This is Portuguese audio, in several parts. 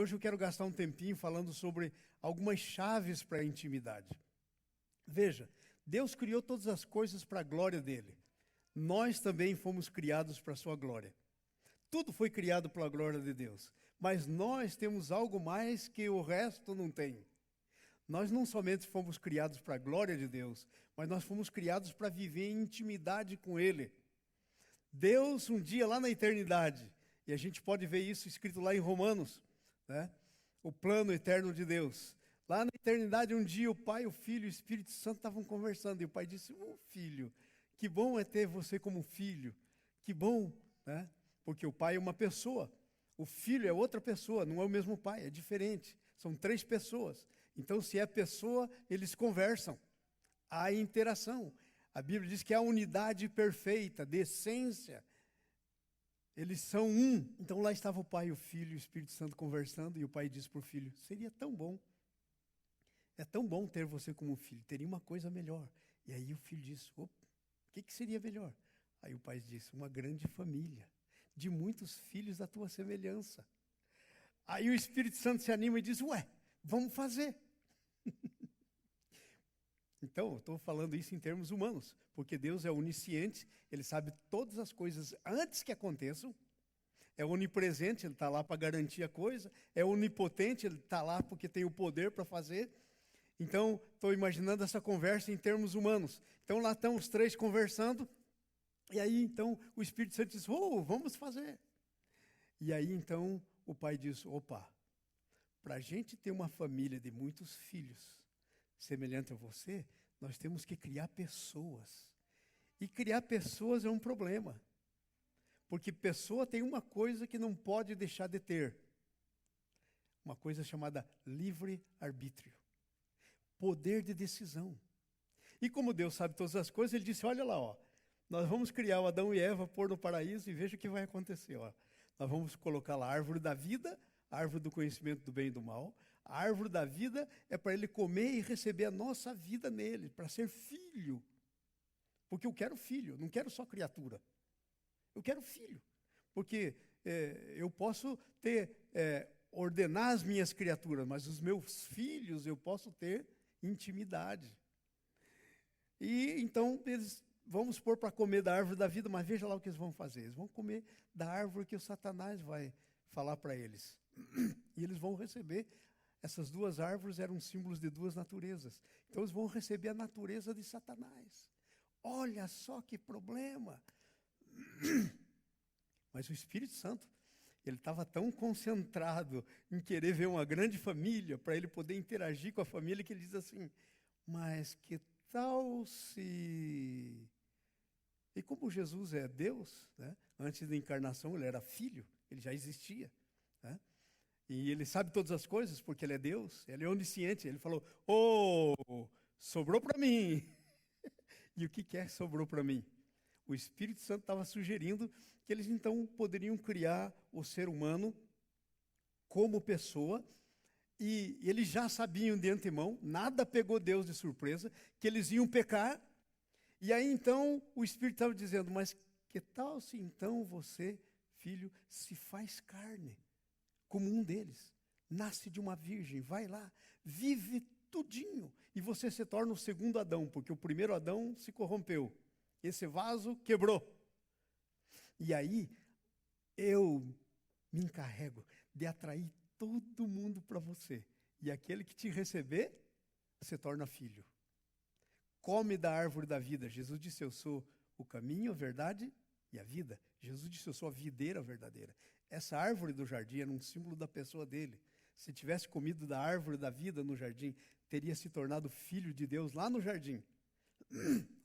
hoje eu quero gastar um tempinho falando sobre algumas chaves para a intimidade. Veja, Deus criou todas as coisas para a glória dele. Nós também fomos criados para a sua glória. Tudo foi criado pela glória de Deus. Mas nós temos algo mais que o resto não tem. Nós não somente fomos criados para a glória de Deus, mas nós fomos criados para viver em intimidade com Ele. Deus, um dia lá na eternidade, e a gente pode ver isso escrito lá em Romanos, né? O plano eterno de Deus. Lá na eternidade, um dia o Pai, o Filho e o Espírito Santo estavam conversando, e o Pai disse: filho, que bom é ter você como filho, que bom, né? Porque o Pai é uma pessoa, o Filho é outra pessoa, não é o mesmo Pai, é diferente, são 3 pessoas. Então, se é pessoa, eles conversam, há interação. A Bíblia diz que há unidade perfeita, de essência. Eles são um. Então, lá estava o Pai, o Filho e o Espírito Santo conversando, e o Pai disse para o Filho: seria tão bom, é tão bom ter você como filho, teria uma coisa melhor. E aí o Filho disse: o que seria melhor? Aí o Pai disse: uma grande família, de muitos filhos da tua semelhança. Aí o Espírito Santo se anima e diz: vamos fazer. Então, eu estou falando isso em termos humanos, porque Deus é onisciente, Ele sabe todas as coisas antes que aconteçam, é onipresente, Ele está lá para garantir a coisa, é onipotente, Ele está lá porque tem o poder para fazer. Então, estou imaginando essa conversa em termos humanos. Então, lá estão os 3 conversando, e aí, então, o Espírito Santo diz: vamos fazer. E aí, então, o Pai diz: para a gente ter uma família de muitos filhos, semelhante a você, nós temos que criar pessoas. E criar pessoas é um problema. Porque pessoa tem uma coisa que não pode deixar de ter. Uma coisa chamada livre-arbítrio. Poder de decisão. E como Deus sabe todas as coisas, Ele disse: olha lá, nós vamos criar o Adão e Eva, pôr no paraíso, e veja o que vai acontecer. Nós vamos colocar lá a árvore da vida, a árvore do conhecimento do bem e do mal. A árvore da vida é para ele comer e receber a nossa vida nele, para ser filho. Porque eu quero filho, não quero só criatura. Eu quero filho. Porque eu posso ordenar as minhas criaturas, mas os meus filhos eu posso ter intimidade. E então eles vamos pôr para comer da árvore da vida, mas veja lá o que eles vão fazer. Eles vão comer da árvore que o Satanás vai falar para eles. E eles vão receber. Essas 2 árvores eram símbolos de 2 naturezas. Então eles vão receber a natureza de Satanás. Olha só que problema. Mas o Espírito Santo, ele estava tão concentrado em querer ver uma grande família, para ele poder interagir com a família, que ele diz assim: mas que tal se... E como Jesus é Deus, né? Antes da encarnação ele era filho, ele já existia, né? E ele sabe todas as coisas, porque ele é Deus, ele é onisciente. Ele falou: sobrou para mim. E o que é que sobrou para mim? O Espírito Santo estava sugerindo que eles então poderiam criar o ser humano como pessoa, e eles já sabiam de antemão, nada pegou Deus de surpresa, que eles iam pecar. E aí então o Espírito estava dizendo: mas que tal se então você, filho, se faz carne? Como um deles, nasce de uma virgem, vai lá, vive tudinho, e você se torna o segundo Adão, porque o primeiro Adão se corrompeu, esse vaso quebrou. E aí, eu me encarrego de atrair todo mundo para você, e aquele que te receber, se torna filho. Come da árvore da vida. Jesus disse: eu sou o caminho, a verdade e a vida. Jesus disse: eu sou a videira verdadeira. Essa árvore do jardim era um símbolo da pessoa dele. Se tivesse comido da árvore da vida no jardim, teria se tornado filho de Deus lá no jardim.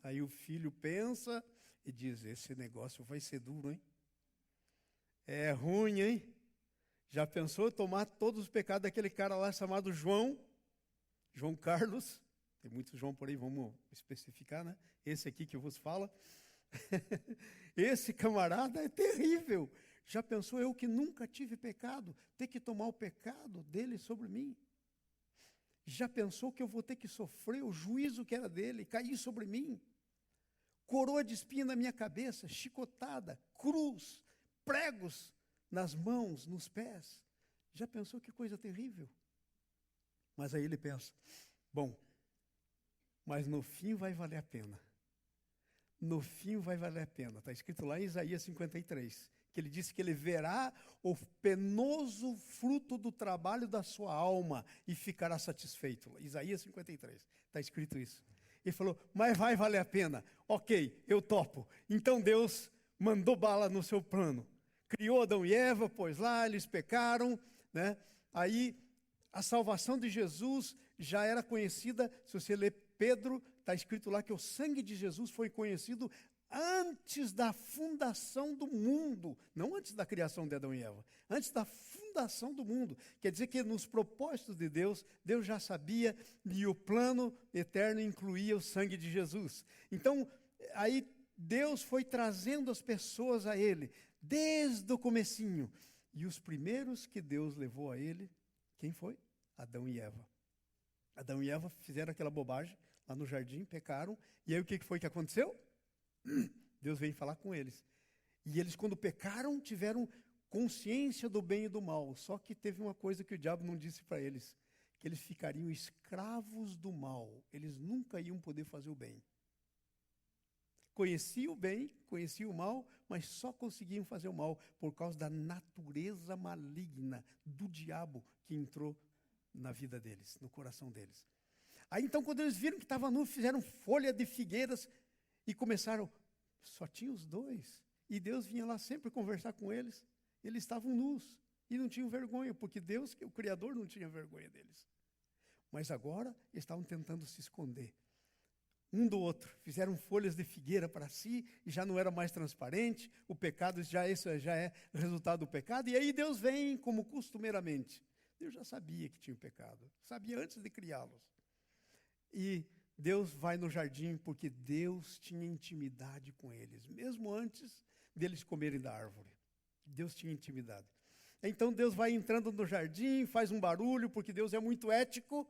Aí o filho pensa e diz: esse negócio vai ser duro, hein? É ruim, hein? Já pensou em tomar todos os pecados daquele cara lá chamado João Carlos? Tem muito João por aí, vamos especificar, né? Esse aqui que eu vos falo. Esse camarada é terrível. Já pensou eu que nunca tive pecado, ter que tomar o pecado dele sobre mim? Já pensou que eu vou ter que sofrer o juízo que era dele, cair sobre mim? Coroa de espinho na minha cabeça, chicotada, cruz, pregos nas mãos, nos pés. Já pensou que coisa terrível? Mas aí ele pensa, bom, mas no fim vai valer a pena. No fim vai valer a pena. Está escrito lá em Isaías 53, que ele disse que ele verá o penoso fruto do trabalho da sua alma e ficará satisfeito. Isaías 53, está escrito isso. Ele falou, mas vai valer a pena. Ok, eu topo. Então Deus mandou bala no seu plano. Criou Adão e Eva, pôs lá, eles pecaram, né? Aí a salvação de Jesus já era conhecida. Se você ler Pedro, está escrito lá que o sangue de Jesus foi conhecido antes da fundação do mundo, não antes da criação de Adão e Eva, antes da fundação do mundo. Quer dizer que nos propósitos de Deus, Deus já sabia e o plano eterno incluía o sangue de Jesus. Então, aí Deus foi trazendo as pessoas a Ele, desde o comecinho. E os primeiros que Deus levou a Ele, quem foi? Adão e Eva. Adão e Eva fizeram aquela bobagem lá no jardim, pecaram, e aí o que foi que aconteceu? Deus veio falar com eles. E eles, quando pecaram, tiveram consciência do bem e do mal. Só que teve uma coisa que o diabo não disse para eles, que eles ficariam escravos do mal. Eles nunca iam poder fazer o bem. Conheciam o bem, conheciam o mal, mas só conseguiam fazer o mal por causa da natureza maligna do diabo que entrou na vida deles, no coração deles. Aí então, quando eles viram que estava nu, fizeram folha de figueiras e começaram, só tinha os dois. E Deus vinha lá sempre conversar com eles. Eles estavam nus e não tinham vergonha, porque Deus, o Criador, não tinha vergonha deles. Mas agora estavam tentando se esconder um do outro. Fizeram folhas de figueira para si e já não era mais transparente. O pecado, isso já é resultado do pecado. E aí Deus vem como costumeiramente. Deus já sabia que tinha o pecado. Sabia antes de criá-los. E Deus vai no jardim porque Deus tinha intimidade com eles, mesmo antes deles comerem da árvore. Deus tinha intimidade. Então Deus vai entrando no jardim, faz um barulho, porque Deus é muito ético,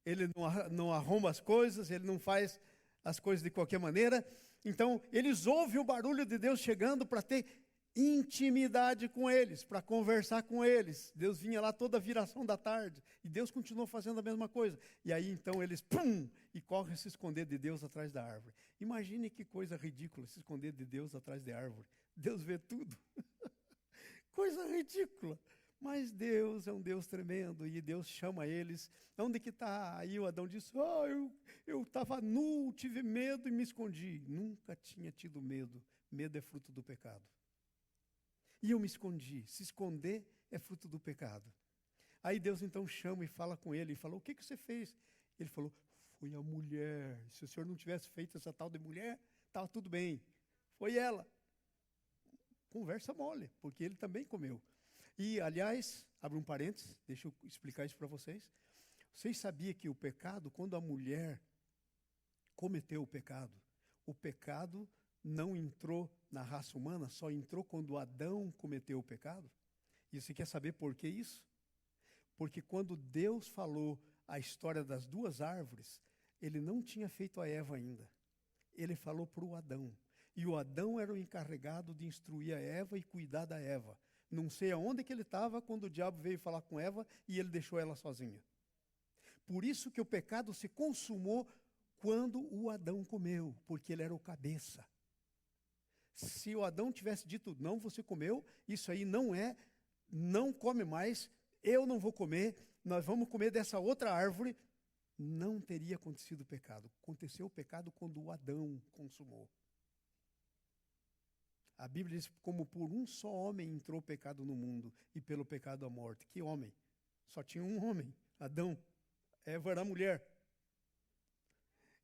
Ele não arruma as coisas, Ele não faz as coisas de qualquer maneira. Então eles ouvem o barulho de Deus chegando para ter intimidade com eles, para conversar com eles. Deus vinha lá toda a viração da tarde, e Deus continuou fazendo a mesma coisa. E aí então eles, e correm se esconder de Deus atrás da árvore. Imagine que coisa ridícula, se esconder de Deus atrás da árvore. Deus vê tudo. Coisa ridícula. Mas Deus é um Deus tremendo, e Deus chama eles. Onde que está? Aí o Adão disse, eu estava nu, tive medo e me escondi. Nunca tinha tido medo. Medo é fruto do pecado. E eu me escondi. Se esconder é fruto do pecado. Aí Deus então chama e fala com ele. E falou, o que você fez? Ele falou, foi a mulher. Se o senhor não tivesse feito essa tal de mulher, estava tudo bem. Foi ela. Conversa mole, porque ele também comeu. E, aliás, abre um parênteses, deixa eu explicar isso para vocês. Vocês sabiam que o pecado, quando a mulher cometeu o pecado não entrou na raça humana, só entrou quando Adão cometeu o pecado? E você quer saber por que isso? Porque quando Deus falou a história das duas árvores, Ele não tinha feito a Eva ainda. Ele falou para o Adão. E o Adão era o encarregado de instruir a Eva e cuidar da Eva. Não sei aonde que ele estava quando o diabo veio falar com Eva e ele deixou ela sozinha. Por isso que o pecado se consumou quando o Adão comeu, porque ele era o cabeça. Se o Adão tivesse dito, não, você comeu, isso aí não come mais, eu não vou comer, nós vamos comer dessa outra árvore, não teria acontecido o pecado. Aconteceu o pecado quando o Adão consumou. A Bíblia diz, como por um só homem entrou o pecado no mundo, e pelo pecado a morte. Que homem? Só tinha um homem, Adão. Eva era a mulher.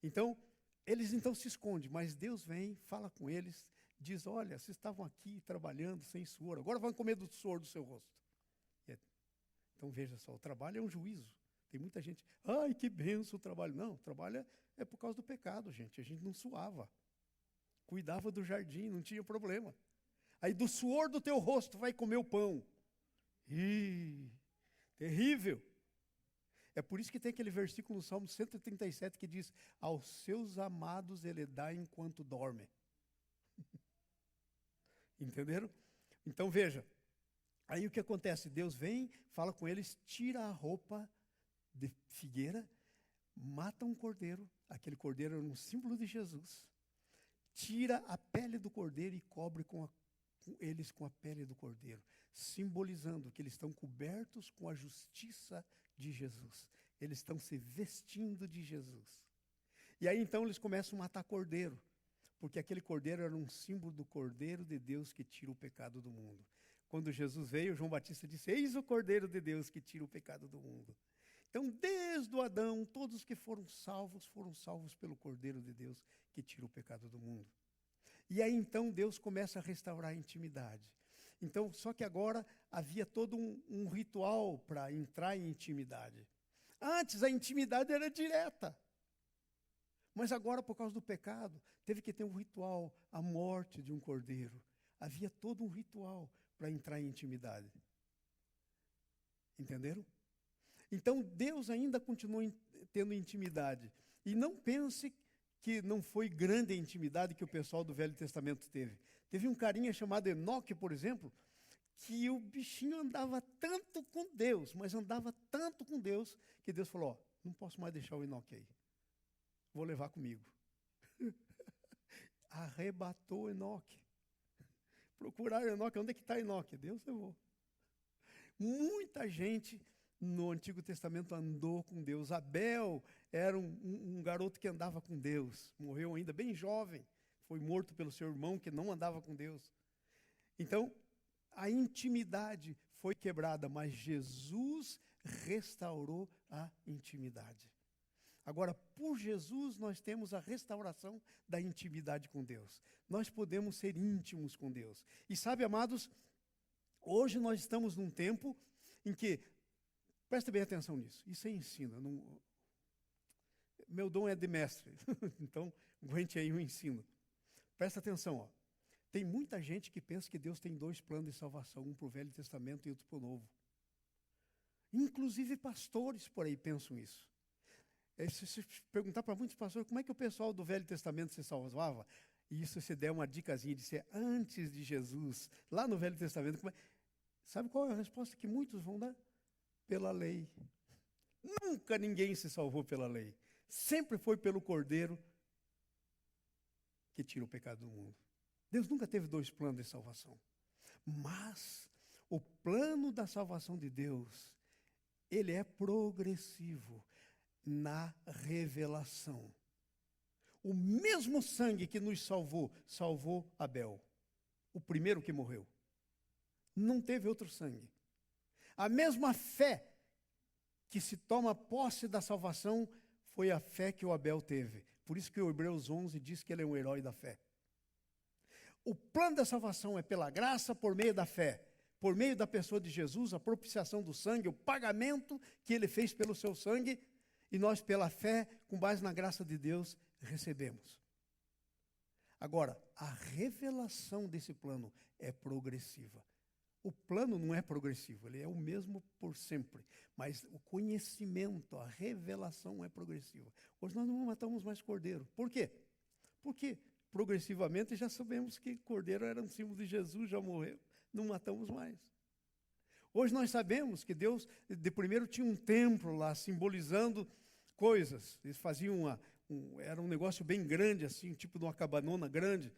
Então, eles então se escondem, mas Deus vem, fala com eles, diz, olha, vocês estavam aqui trabalhando sem suor, agora vão comer do suor do seu rosto. Então veja só, o trabalho é um juízo. Tem muita gente, ai que benção o trabalho. Não, o trabalho é por causa do pecado, gente. A gente não suava. Cuidava do jardim, não tinha problema. Aí do suor do teu rosto vai comer o pão. Ih, terrível. É por isso que tem aquele versículo no Salmo 137 que diz, aos seus amados ele dá enquanto dorme. Entenderam? Então veja, Aí o que acontece? Deus vem, fala com eles, tira a roupa de figueira, mata um cordeiro, aquele cordeiro era um símbolo de Jesus, tira a pele do cordeiro e cobre eles com a pele do cordeiro, simbolizando que eles estão cobertos com a justiça de Jesus. Eles estão se vestindo de Jesus. E aí então eles começam a matar cordeiro, porque aquele cordeiro era um símbolo do Cordeiro de Deus que tira o pecado do mundo. Quando Jesus veio, João Batista disse: eis o Cordeiro de Deus que tira o pecado do mundo. Então, desde o Adão, todos que foram salvos pelo Cordeiro de Deus que tira o pecado do mundo. E aí então Deus começa a restaurar a intimidade. Então, só que agora havia todo um ritual para entrar em intimidade. Antes a intimidade era direta. Mas agora, por causa do pecado, teve que ter um ritual, a morte de um cordeiro. Havia todo um ritual para entrar em intimidade. Entenderam? Então, Deus ainda continua tendo intimidade. E não pense que não foi grande a intimidade que o pessoal do Velho Testamento teve. Teve um carinha chamado Enoque, por exemplo, que o bichinho andava tanto com Deus, mas andava tanto com Deus, que Deus falou: ó, não posso mais deixar o Enoque aí. Vou levar comigo. Arrebatou Enoque. Procuraram Enoque. Onde é que está Enoque? Deus levou. Muita gente no Antigo Testamento andou com Deus. Abel era um garoto que andava com Deus. Morreu ainda bem jovem. Foi morto pelo seu irmão que não andava com Deus. Então, a intimidade foi quebrada, mas Jesus restaurou a intimidade. Agora, por Jesus, nós temos a restauração da intimidade com Deus. Nós podemos ser íntimos com Deus. E sabe, amados, hoje nós estamos num tempo em que, presta bem atenção nisso, isso é ensino. Meu dom é de mestre, então aguente aí o ensino. Presta atenção, ó. Tem muita gente que pensa que Deus tem dois planos de salvação, um para o Velho Testamento e outro para o Novo. Inclusive pastores por aí pensam isso. Se você perguntar para muitos pastores como é que o pessoal do Velho Testamento se salvava, e isso se der uma dicasinha de ser antes de Jesus, lá no Velho Testamento, sabe qual é a resposta que muitos vão dar? Pela lei. Nunca ninguém se salvou pela lei. Sempre foi pelo Cordeiro que tira o pecado do mundo. Deus nunca teve dois planos de salvação. Mas o plano da salvação de Deus, ele é progressivo na revelação. O mesmo sangue que nos salvou Abel, o primeiro que morreu. Não teve outro sangue. A mesma fé que se toma posse da salvação foi a fé que o Abel teve. Por isso que o Hebreus 11 diz que ele é um herói da fé. O plano da salvação é pela graça, por meio da fé. Por meio da pessoa de Jesus, a propiciação do sangue, o pagamento que ele fez pelo seu sangue, e nós, pela fé, com base na graça de Deus, recebemos. Agora, a revelação desse plano é progressiva. O plano não é progressivo, ele é o mesmo por sempre. Mas o conhecimento, a revelação é progressiva. Hoje nós não matamos mais cordeiro. Por quê? Porque progressivamente já sabemos que cordeiro era um símbolo de Jesus, já morreu. Não matamos mais. Hoje nós sabemos que Deus, de primeiro tinha um templo lá, simbolizando coisas. Eles faziam era um negócio bem grande, assim, tipo de uma cabanona grande,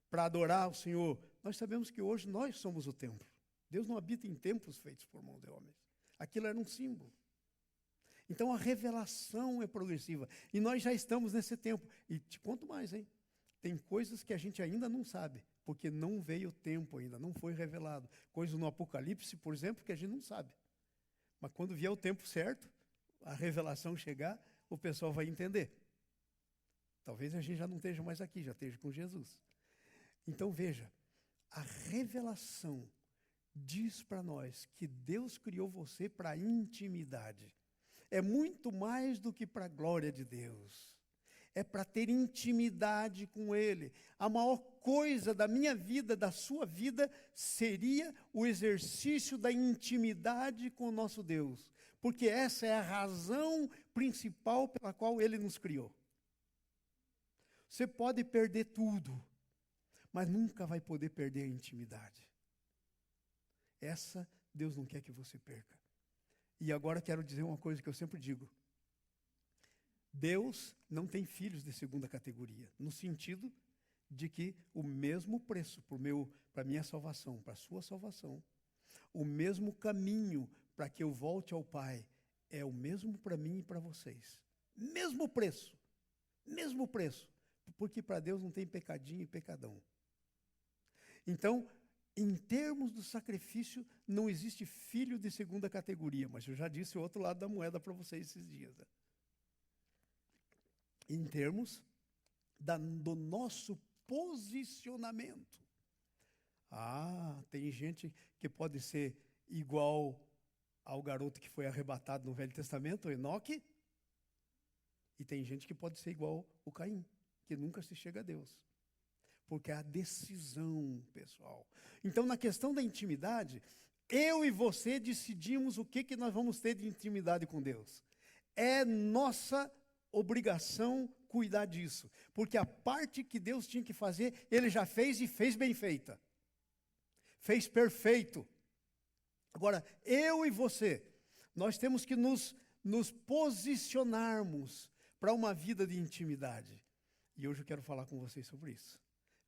para adorar o Senhor. Nós sabemos que hoje nós somos o templo. Deus não habita em templos feitos por mão de homens. Aquilo era um símbolo. Então a revelação é progressiva. E nós já estamos nesse tempo. E te conto mais, hein? Tem coisas que a gente ainda não sabe, porque não veio o tempo ainda, não foi revelado. Coisas no Apocalipse, por exemplo, que a gente não sabe. Mas quando vier o tempo certo, a revelação chegar, o pessoal vai entender. Talvez a gente já não esteja mais aqui, já esteja com Jesus. Então veja, a revelação diz para nós que Deus criou você para a intimidade. É muito mais do que para a glória de Deus. É para ter intimidade com Ele. A maior coisa da minha vida, da sua vida, seria o exercício da intimidade com o nosso Deus. Porque essa é a razão principal pela qual Ele nos criou. Você pode perder tudo, mas nunca vai poder perder a intimidade. Essa Deus não quer que você perca. E agora quero dizer uma coisa que eu sempre digo. Deus não tem filhos de segunda categoria, no sentido de que o mesmo preço para a minha salvação, para a sua salvação, o mesmo caminho para que eu volte ao Pai, é o mesmo para mim e para vocês. Mesmo preço, porque para Deus não tem pecadinho e pecadão. Então, em termos do sacrifício, não existe filho de segunda categoria, mas eu já disse o outro lado da moeda para vocês esses dias. Né? Em termos do nosso posicionamento. Tem gente que pode ser igual ao garoto que foi arrebatado no Velho Testamento, o Enoque, e tem gente que pode ser igual o Caim, que nunca se chega a Deus. Porque é a decisão, pessoal. Então, na questão da intimidade, eu e você decidimos o que nós vamos ter de intimidade com Deus. É nossa obrigação cuidar disso. Porque a parte que Deus tinha que fazer, Ele já fez e fez bem feita. Fez perfeito. Agora, eu e você, nós temos que nos posicionarmos para uma vida de intimidade. E hoje eu quero falar com vocês sobre isso.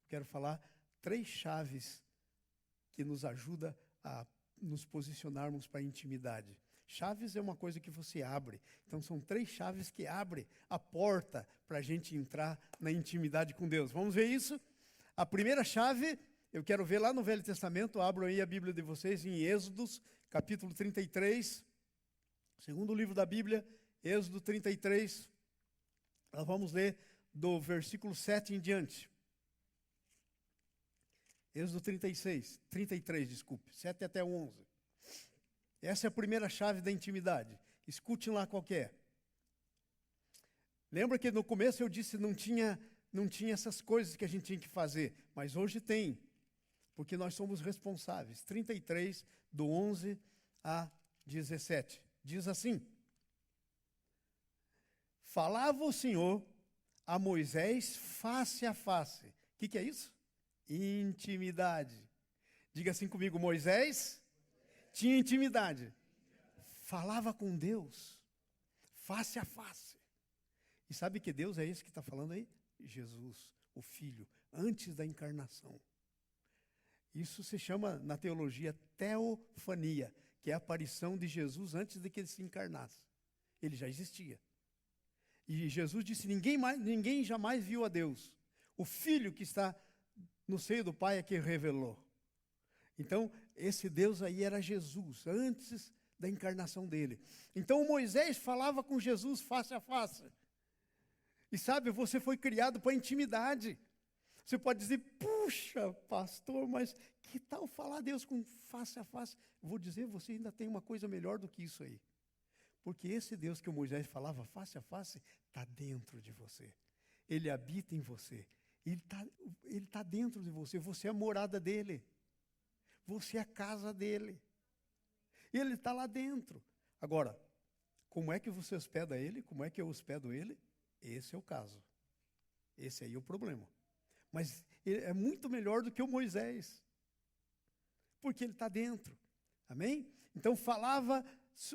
Quero falar 3 chaves que nos ajudam a nos posicionarmos para a intimidade. Chaves é uma coisa que você abre. Então, são 3 chaves que abrem a porta para a gente entrar na intimidade com Deus. Vamos ver isso? A primeira chave, eu quero ver lá no Velho Testamento. Abram aí a Bíblia de vocês em Êxodos, capítulo 33. Segundo livro da Bíblia, Êxodo 33. Nós vamos ler do versículo 7 em diante. Êxodo 33, 7 até 11. Essa é a primeira chave da intimidade. Escute lá qual que é. Lembra que no começo eu disse não tinha essas coisas que a gente tinha que fazer, mas hoje tem, porque nós somos responsáveis. 33, do 11 a 17. Diz assim: Falava o Senhor a Moisés face a face. O que é isso? Intimidade. Diga assim comigo, Moisés tinha intimidade. Falava com Deus, face a face. E sabe que Deus é esse que está falando aí? Jesus, o Filho, antes da encarnação. Isso se chama, na teologia, teofania, que é a aparição de Jesus antes de que ele se encarnasse. Ele já existia. E Jesus disse, ninguém jamais viu a Deus. O Filho que está no seio do Pai é que revelou. Então, esse Deus aí era Jesus, antes da encarnação dele. Então, Moisés falava com Jesus face a face. E sabe, você foi criado para intimidade. Você pode dizer, puxa, pastor, mas que tal falar a Deus com face a face? Vou dizer, você ainda tem uma coisa melhor do que isso aí. Porque esse Deus que o Moisés falava face a face, está dentro de você. Ele habita em você. Ele tá dentro de você. Você é a morada dele. Você é a casa dele. Ele está lá dentro. Agora, como é que você hospeda ele? Como é que eu hospedo ele? Esse é o caso. Esse aí é o problema. Mas ele é muito melhor do que o Moisés. Porque ele está dentro. Amém? Então falava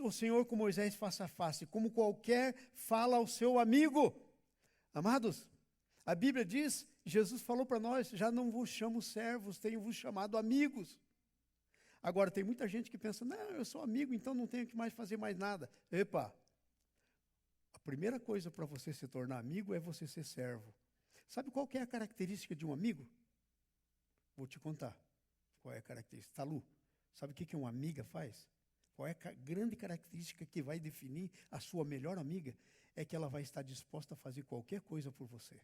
o Senhor com Moisés face a face, como qualquer fala ao seu amigo. Amados, a Bíblia diz, Jesus falou para nós, já não vos chamo servos, tenho vos chamado amigos. Agora, tem muita gente que pensa, não, eu sou amigo, então não tenho que mais fazer mais nada. Epa, a primeira coisa para você se tornar amigo é você ser servo. Sabe qual que é a característica de um amigo? Vou te contar. Qual é a característica? Talu, sabe o que uma amiga faz? Qual é a grande característica que vai definir a sua melhor amiga? É que ela vai estar disposta a fazer qualquer coisa por você.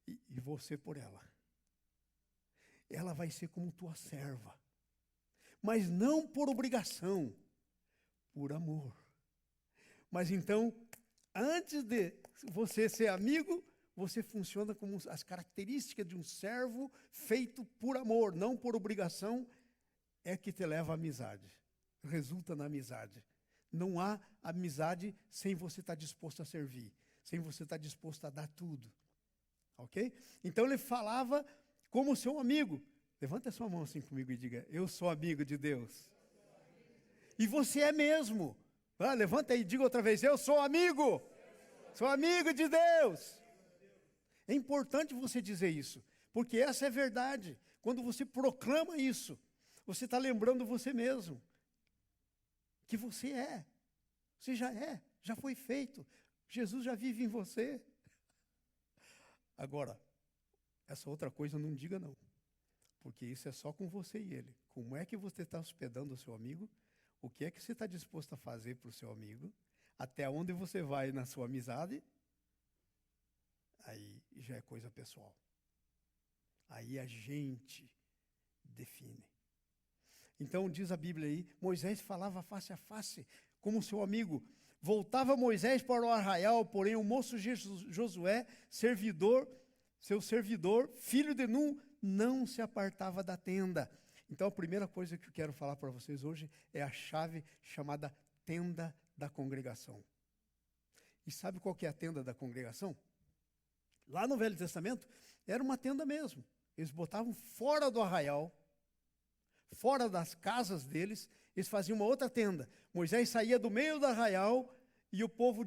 E você por ela. Ela vai ser como tua serva. Mas não por obrigação, por amor. Mas então, antes de você ser amigo, você funciona como as características de um servo feito por amor, não por obrigação, é que te leva à amizade. Resulta na amizade. Não há amizade sem você estar disposto a servir, sem você estar disposto a dar tudo. Ok? Então ele falava como seu amigo. Levanta a sua mão assim comigo e diga, eu sou amigo de Deus. E você é mesmo. Levanta aí e diga outra vez, eu sou amigo. Sou amigo de Deus. É importante você dizer isso, porque essa é a verdade. Quando você proclama isso, você está lembrando você mesmo. Que você é. Você já foi feito. Jesus já vive em você. Agora, essa outra coisa não diga não. Porque isso é só com você e ele. Como é que você está hospedando o seu amigo? O que é que você está disposto a fazer para o seu amigo? Até onde você vai na sua amizade? Aí já é coisa pessoal. Aí a gente define. Então diz a Bíblia aí, Moisés falava face a face como seu amigo. Voltava Moisés para o arraial, porém o moço Josué, seu servidor, filho de Nun, não se apartava da tenda. Então a primeira coisa que eu quero falar para vocês hoje é a chave chamada tenda da congregação. E sabe qual que é a tenda da congregação? Lá no Velho Testamento, era uma tenda mesmo. Eles botavam fora do arraial, fora das casas deles, eles faziam uma outra tenda. Moisés saía do meio do arraial e o povo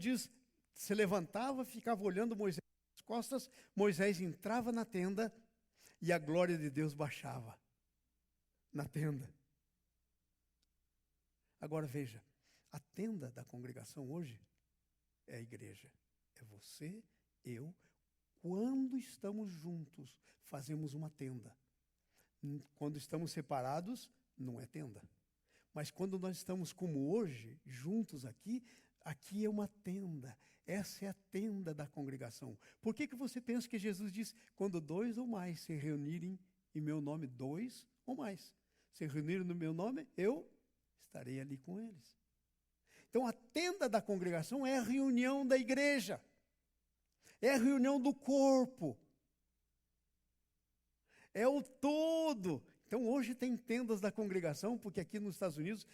se levantava, ficava olhando Moisés nas costas, Moisés entrava na tenda e a glória de Deus baixava na tenda. Agora veja, a tenda da congregação hoje é a igreja. É você, eu. Quando estamos juntos, fazemos uma tenda. Quando estamos separados, não é tenda. Mas quando nós estamos como hoje, juntos aqui é uma tenda. Essa é a tenda da congregação. Por que você pensa que Jesus diz, quando 2 ou mais se reunirem em meu nome, 2 ou mais se reunirem no meu nome, eu estarei ali com eles. Então a tenda da congregação é a reunião da igreja. É a reunião do corpo. É o todo. Então, hoje tem tendas da congregação, porque aqui nos Estados Unidos,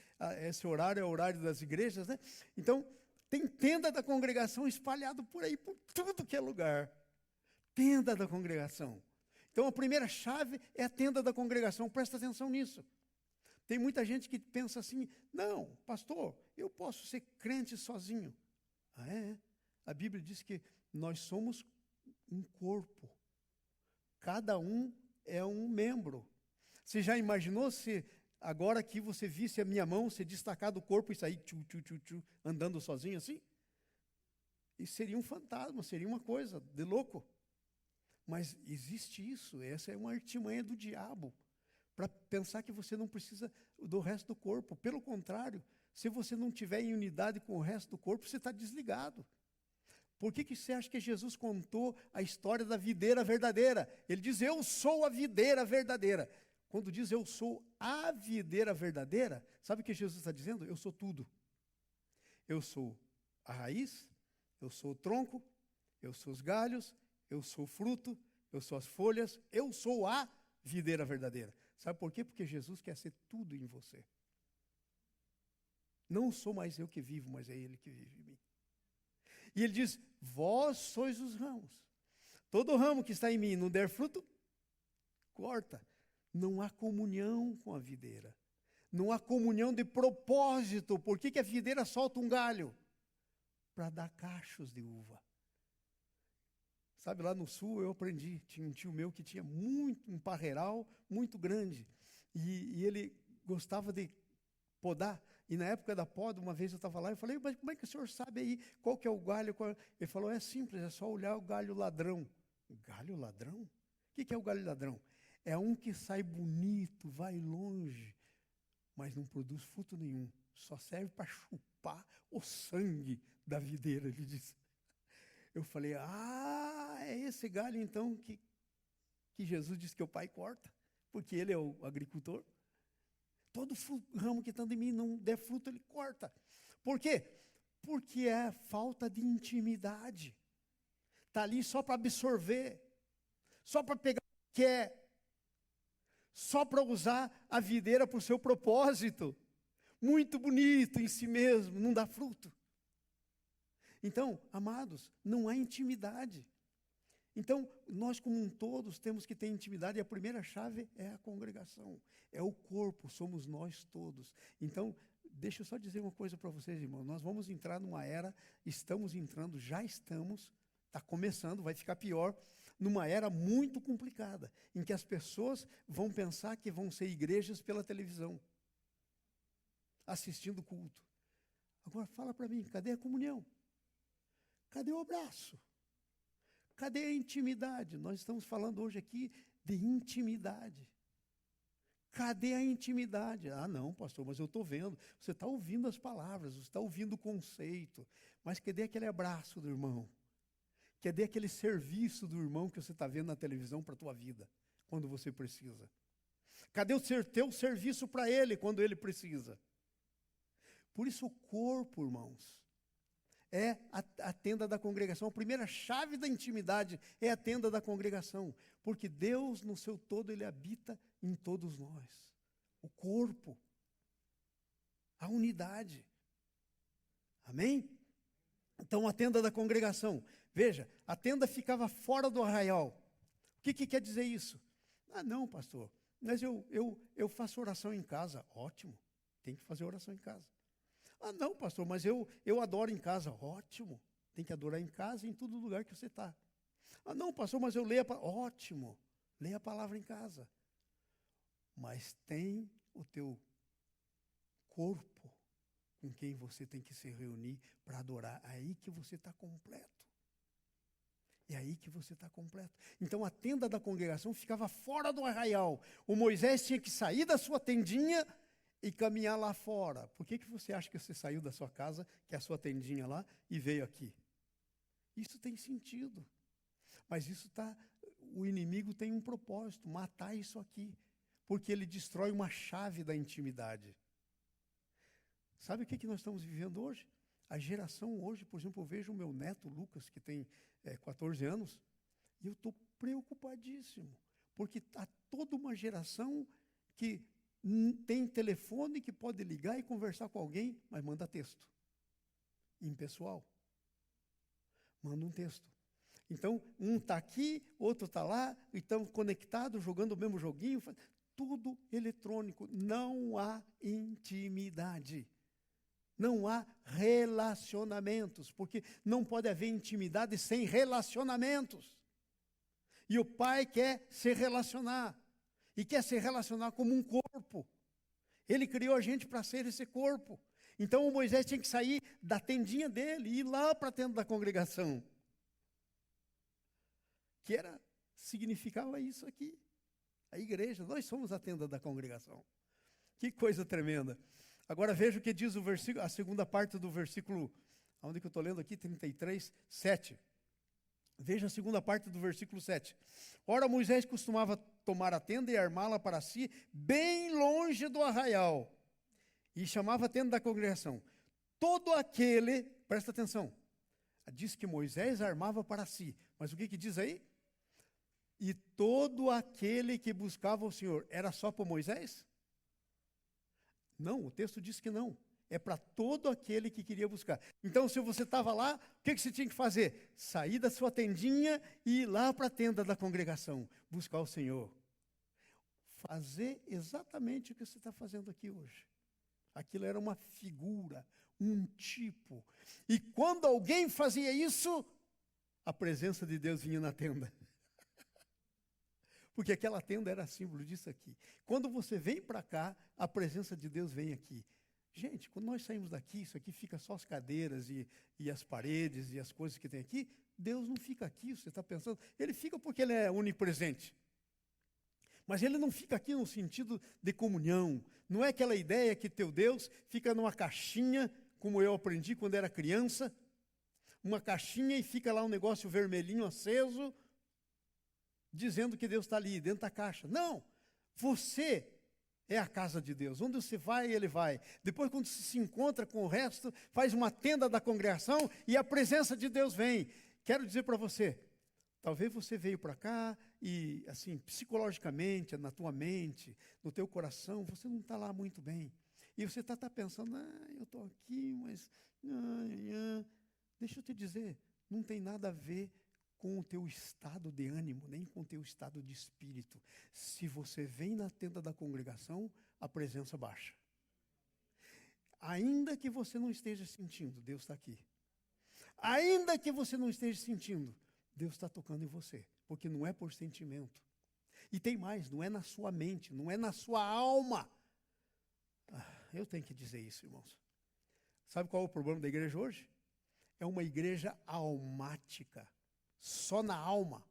esse horário é o horário das igrejas, né? Então, tem tenda da congregação espalhado por aí, por tudo que é lugar. Tenda da congregação. Então, a primeira chave é a tenda da congregação. Presta atenção nisso. Tem muita gente que pensa assim, não, pastor, eu posso ser crente sozinho. Ah, é? A Bíblia diz que nós somos um corpo. Cada um é um membro. Você já imaginou se agora que você visse a minha mão se destacar do corpo e sair andando sozinho assim? Isso seria um fantasma, seria uma coisa de louco. Mas existe isso, essa é uma artimanha do diabo, para pensar que você não precisa do resto do corpo. Pelo contrário, se você não tiver em unidade com o resto do corpo, você está desligado. Por que você acha que Jesus contou a história da videira verdadeira? Ele diz, eu sou a videira verdadeira. Quando diz, eu sou a videira verdadeira, sabe o que Jesus está dizendo? Eu sou tudo. Eu sou a raiz, eu sou o tronco, eu sou os galhos, eu sou o fruto, eu sou as folhas, eu sou a videira verdadeira. Sabe por quê? Porque Jesus quer ser tudo em você. Não sou mais eu que vivo, mas é Ele que vive em mim. E ele diz, vós sois os ramos. Todo ramo que está em mim e não der fruto, corta. Não há comunhão com a videira. Não há comunhão de propósito. Por que a videira solta um galho? Para dar cachos de uva. Sabe, lá no sul eu aprendi, tinha um tio meu que tinha um parreiral muito grande. E ele gostava de podar. E na época da poda, uma vez eu estava lá e falei, mas como é que o senhor sabe aí qual que é o galho? Ele falou, é simples, é só olhar o galho ladrão. Galho ladrão? O que é o galho ladrão? É um que sai bonito, vai longe, mas não produz fruto nenhum. Só serve para chupar o sangue da videira, ele disse. Eu falei, é esse galho então que Jesus disse que o Pai corta, porque ele é o agricultor. Todo ramo que está em mim não der fruto, ele corta. Por quê? Porque é falta de intimidade. Está ali só para absorver, só para pegar o que quer, só para usar a videira para o seu propósito. Muito bonito em si mesmo, não dá fruto. Então, amados, não há intimidade. Então, nós como um todos temos que ter intimidade, e a primeira chave é a congregação, é o corpo, somos nós todos. Então, Deixa eu só dizer uma coisa para vocês, irmãos. Nós vamos entrar numa era, estamos entrando, já estamos, está começando, vai ficar pior, numa era muito complicada, em que as pessoas vão pensar que vão ser igrejas pela televisão, assistindo culto. Agora fala para mim, cadê a comunhão? Cadê o abraço? Cadê a intimidade? Nós estamos falando hoje aqui de intimidade. Cadê a intimidade? Ah, não, pastor, mas eu estou vendo. Você está ouvindo as palavras, você está ouvindo o conceito. Mas cadê aquele abraço do irmão? Cadê aquele serviço do irmão que você está vendo na televisão para a tua vida, quando você precisa? Cadê o teu serviço para ele, quando ele precisa? Por isso o corpo, irmãos, é a tenda da congregação. A primeira chave da intimidade é a tenda da congregação. Porque Deus, no seu todo, Ele habita em todos nós. O corpo. A unidade. Amém? Então, a tenda da congregação. Veja, a tenda ficava fora do arraial. O que quer dizer isso? Ah, não, pastor, mas eu faço oração em casa. Ótimo, tem que fazer oração em casa. Ah, não, pastor, mas eu adoro em casa. Ótimo, tem que adorar em casa e em todo lugar que você está. Ah, não, pastor, mas eu leio a palavra. Ótimo, leia a palavra em casa. Mas tem o teu corpo com quem você tem que se reunir para adorar. É aí que você está completo. É aí que você está completo. Então a tenda da congregação ficava fora do arraial. O Moisés tinha que sair da sua tendinha e caminhar lá fora. Por que você acha que você saiu da sua casa, que é a sua tendinha lá, e veio aqui? Isso tem sentido. Mas o inimigo tem um propósito, matar isso aqui. Porque ele destrói uma chave da intimidade. Sabe o que nós estamos vivendo hoje? A geração hoje, por exemplo, eu vejo o meu neto, Lucas, que tem 14 anos, e eu estou preocupadíssimo. Porque há toda uma geração que tem telefone que pode ligar e conversar com alguém, mas manda texto. Impessoal. Manda um texto. Então, um está aqui, outro está lá, e estão conectados, jogando o mesmo joguinho, tudo eletrônico. Não há intimidade. Não há relacionamentos, porque não pode haver intimidade sem relacionamentos. E o pai quer se relacionar. E quer se relacionar como um corpo. Ele criou a gente para ser esse corpo. Então o Moisés tinha que sair da tendinha dele e ir lá para a tenda da congregação. Significava isso aqui. A igreja, nós somos a tenda da congregação. Que coisa tremenda. Agora veja o que diz o versículo, a segunda parte do versículo, onde que eu estou lendo aqui, 33, 7. Veja a segunda parte do versículo 7. Ora, Moisés costumava tomar a tenda e armá-la para si, bem longe do arraial. E chamava a tenda da congregação. Todo aquele, presta atenção, diz que Moisés armava para si. Mas o que diz aí? E todo aquele que buscava o Senhor, era só para Moisés? Não, o texto diz que não. É para todo aquele que queria buscar. Então, se você estava lá, o que você tinha que fazer? Sair da sua tendinha e ir lá para a tenda da congregação, buscar o Senhor. Fazer exatamente o que você está fazendo aqui hoje. Aquilo era uma figura, um tipo. E quando alguém fazia isso, a presença de Deus vinha na tenda. Porque aquela tenda era símbolo disso aqui. Quando você vem para cá, a presença de Deus vem aqui. Gente, quando nós saímos daqui, isso aqui fica só as cadeiras e as paredes e as coisas que tem aqui. Deus não fica aqui, você está pensando. Ele fica porque Ele é onipresente. Mas Ele não fica aqui no sentido de comunhão. Não é aquela ideia que teu Deus fica numa caixinha, como eu aprendi quando era criança. Uma caixinha e fica lá um negócio vermelhinho aceso, dizendo que Deus está ali, dentro da caixa. Não, você é a casa de Deus. Onde você vai, Ele vai. Depois, quando você se encontra com o resto, faz uma tenda da congregação e a presença de Deus vem. Quero dizer para você, talvez você veio para cá e, assim, psicologicamente, na tua mente, no teu coração, você não está lá muito bem. E você está pensando, eu estou aqui, mas... Deixa eu te dizer, não tem nada a ver com o teu estado de ânimo, nem com o teu estado de espírito. Se você vem na tenda da congregação, a presença baixa. Ainda que você não esteja sentindo, Deus está aqui. Ainda que você não esteja sentindo, Deus está tocando em você, porque não é por sentimento. E tem mais, não é na sua mente, não é na sua alma. Eu tenho que dizer isso, irmãos. Sabe qual é o problema da igreja hoje? É uma igreja almática, só na alma.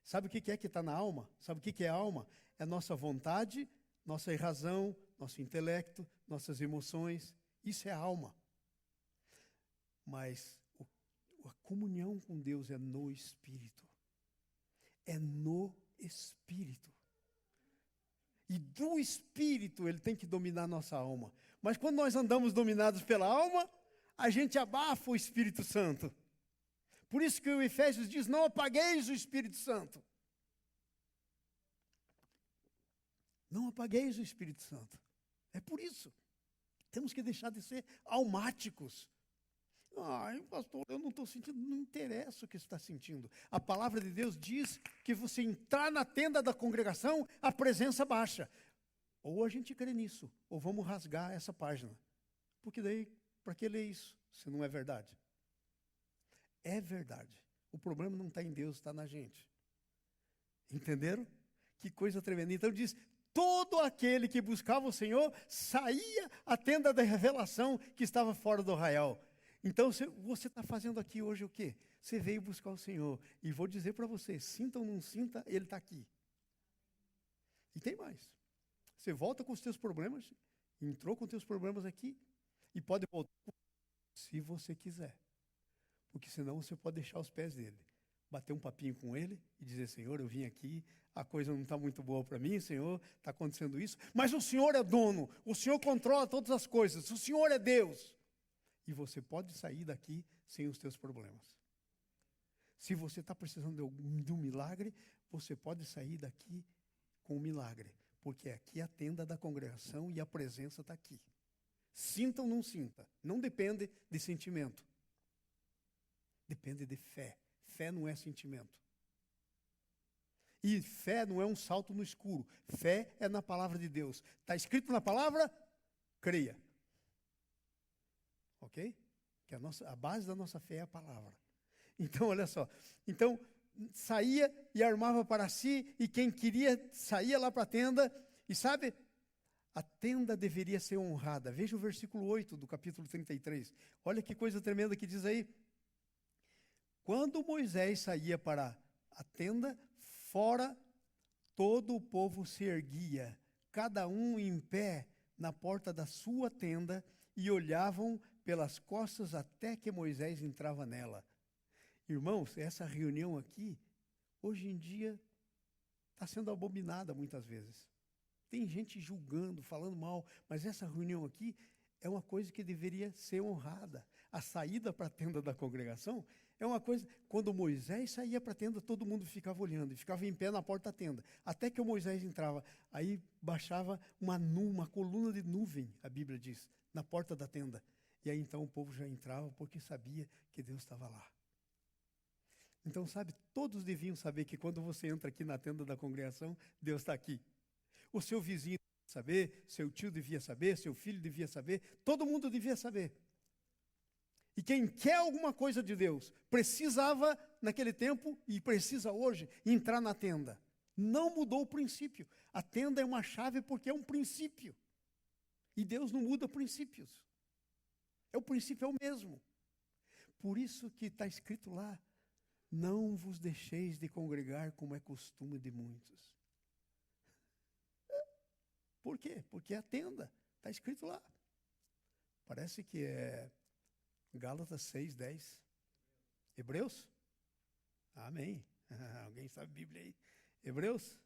Sabe o que é que está na alma? Sabe o que é a alma? É nossa vontade, nossa razão, nosso intelecto, nossas emoções. Isso é a alma. Mas a comunhão com Deus é no Espírito. É no Espírito. E do Espírito ele tem que dominar nossa alma. Mas quando nós andamos dominados pela alma, a gente abafa o Espírito Santo. Por isso que o Efésios diz, não apagueis o Espírito Santo. Não apagueis o Espírito Santo. É por isso. Temos que deixar de ser almáticos. Ai, pastor, eu não estou sentindo, não interessa o que você está sentindo. A palavra de Deus diz que você entrar na tenda da congregação, a presença baixa. Ou a gente crê nisso, ou vamos rasgar essa página. Porque daí, para que ler isso, se não é verdade? É verdade. O problema não está em Deus, está na gente. Entenderam? Que coisa tremenda. Então diz, todo aquele que buscava o Senhor, saía à tenda da revelação que estava fora do arraial. Então, você está fazendo aqui hoje o quê? Você veio buscar o Senhor. E vou dizer para você, sinta ou não sinta, Ele está aqui. E tem mais. Você volta com os teus problemas, entrou com os teus problemas aqui, e pode voltar se você quiser. Porque senão você pode deixar os pés dele. Bater um papinho com ele e dizer, Senhor, eu vim aqui, a coisa não está muito boa para mim, Senhor, está acontecendo isso. Mas o Senhor é dono, o Senhor controla todas as coisas, o Senhor é Deus. E você pode sair daqui sem os teus problemas. Se você está precisando de um milagre, você pode sair daqui com um milagre. Porque aqui é a tenda da congregação e a presença está aqui. Sinta ou não sinta. Não depende de sentimento. Depende de fé. Fé não é sentimento. E fé não é um salto no escuro. Fé é na palavra de Deus. Está escrito na palavra? Creia. Ok? Que a base da nossa fé é a palavra. Então, olha só. Então, saía e armava para si, e quem queria saía lá para a tenda. E sabe, a tenda deveria ser honrada. Veja o versículo 8 do capítulo 33. Olha que coisa tremenda que diz aí. Quando Moisés saía para a tenda, fora todo o povo se erguia, cada um em pé na porta da sua tenda, e olhavam pelas costas até que Moisés entrava nela. Irmãos, essa reunião aqui, hoje em dia, está sendo abominada muitas vezes. Tem gente julgando, falando mal, mas essa reunião aqui é uma coisa que deveria ser honrada. A saída para a tenda da congregação é uma coisa... Quando Moisés saía para a tenda, todo mundo ficava olhando, e ficava em pé na porta da tenda. Até que o Moisés entrava, aí baixava uma coluna de nuvem, a Bíblia diz, na porta da tenda. E aí então o povo já entrava porque sabia que Deus estava lá. Então, sabe, todos deviam saber que quando você entra aqui na tenda da congregação, Deus está aqui. O seu vizinho devia saber, seu tio devia saber, seu filho devia saber, todo mundo devia saber. E quem quer alguma coisa de Deus, precisava naquele tempo e precisa hoje entrar na tenda. Não mudou o princípio. A tenda é uma chave porque é um princípio. E Deus não muda princípios. O princípio é o mesmo. Por isso que está escrito lá, não vos deixeis de congregar como é costume de muitos. Por quê? Porque é a tenda. Está escrito lá. Parece que é Gálatas 6, 10. Hebreus? Amém. Alguém sabe a Bíblia aí? Hebreus?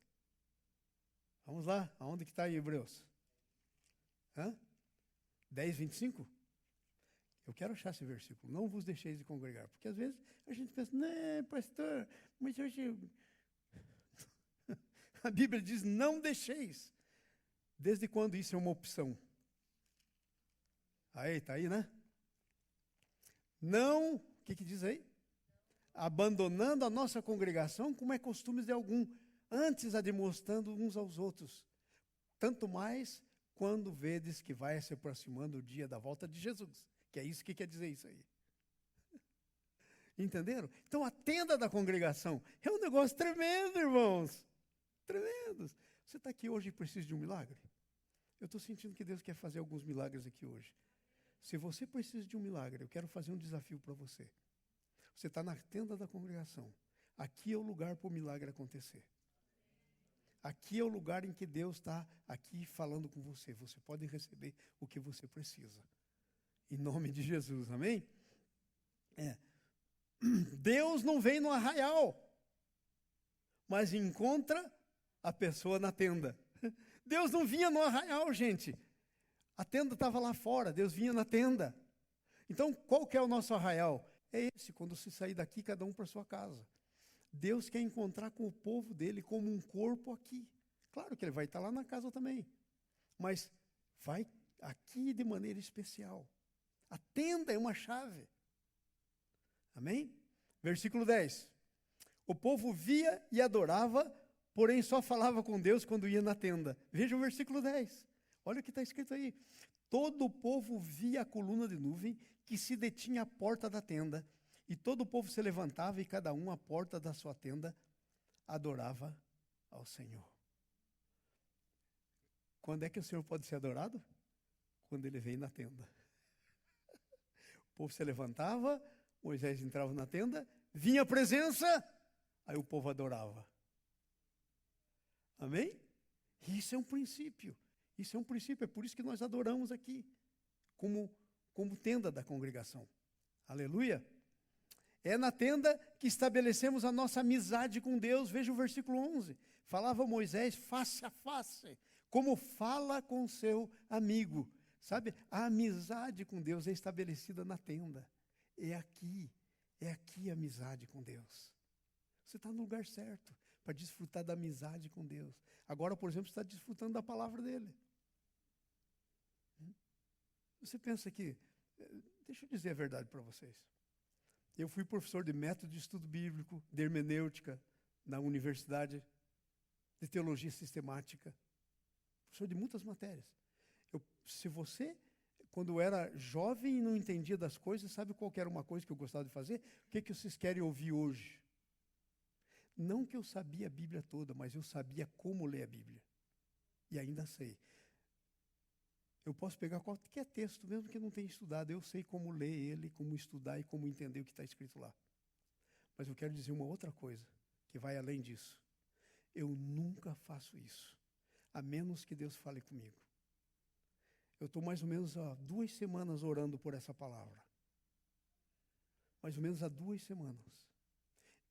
Vamos lá. Aonde que está em Hebreus? 10, 25? Eu quero achar esse versículo. Não vos deixeis de congregar. Porque às vezes a gente pensa, não, pastor, mas hoje... A Bíblia diz, não deixeis. Desde quando isso é uma opção? Aí, está aí, né? Não, o que diz aí? Abandonando a nossa congregação, como é costume de algum, antes a demonstrando uns aos outros. Tanto mais quando vedes que vai se aproximando o dia da volta de Jesus. Que é isso que quer dizer isso aí. Entenderam? Então a tenda da congregação é um negócio tremendo, irmãos. Tremendo. Você está aqui hoje e precisa de um milagre? Eu estou sentindo que Deus quer fazer alguns milagres aqui hoje. Se você precisa de um milagre, eu quero fazer um desafio para você. Você está na tenda da congregação. Aqui é o lugar para o milagre acontecer. Aqui é o lugar em que Deus está aqui falando com você. Você pode receber o que você precisa. Em nome de Jesus, amém? Deus não vem no arraial, mas encontra a pessoa na tenda. Deus não vinha no arraial, gente. A tenda estava lá fora, Deus vinha na tenda. Então, qual que é o nosso arraial? É esse, quando se sair daqui, cada um para sua casa. Deus quer encontrar com o povo dele como um corpo aqui. Claro que ele vai estar lá na casa também, mas vai aqui de maneira especial. A tenda é uma chave. Amém? Versículo 10. O povo via e adorava, porém só falava com Deus quando ia na tenda. Veja o versículo 10. Olha o que está escrito aí. Todo o povo via a coluna de nuvem que se detinha à porta da tenda, e todo o povo se levantava e cada um à porta da sua tenda adorava ao Senhor. Quando é que o Senhor pode ser adorado? Quando ele vem na tenda. O povo se levantava, Moisés entrava na tenda, vinha a presença, aí o povo adorava. Amém? Isso é um princípio. Isso é um princípio, é por isso que nós adoramos aqui, como tenda da congregação. Aleluia! É na tenda que estabelecemos a nossa amizade com Deus. Veja o versículo 11. Falava Moisés face a face, como fala com seu amigo. Sabe, a amizade com Deus é estabelecida na tenda. É aqui a amizade com Deus. Você está no lugar certo para desfrutar da amizade com Deus. Agora, por exemplo, você está desfrutando da palavra dele. Você pensa que, deixa eu dizer a verdade para vocês. Eu fui professor de método de estudo bíblico, de hermenêutica, na Universidade de Teologia Sistemática. Professor de muitas matérias. Se você, quando era jovem e não entendia das coisas, sabe qual que era uma coisa que eu gostava de fazer? O que vocês querem ouvir hoje? Não que eu sabia a Bíblia toda, mas eu sabia como ler a Bíblia. E ainda sei. Eu posso pegar qualquer texto, mesmo que eu não tenha estudado, eu sei como ler ele, como estudar e como entender o que está escrito lá. Mas eu quero dizer uma outra coisa, que vai além disso. Eu nunca faço isso, a menos que Deus fale comigo. Eu estou mais ou menos há 2 semanas orando por essa palavra. Mais ou menos há 2 semanas.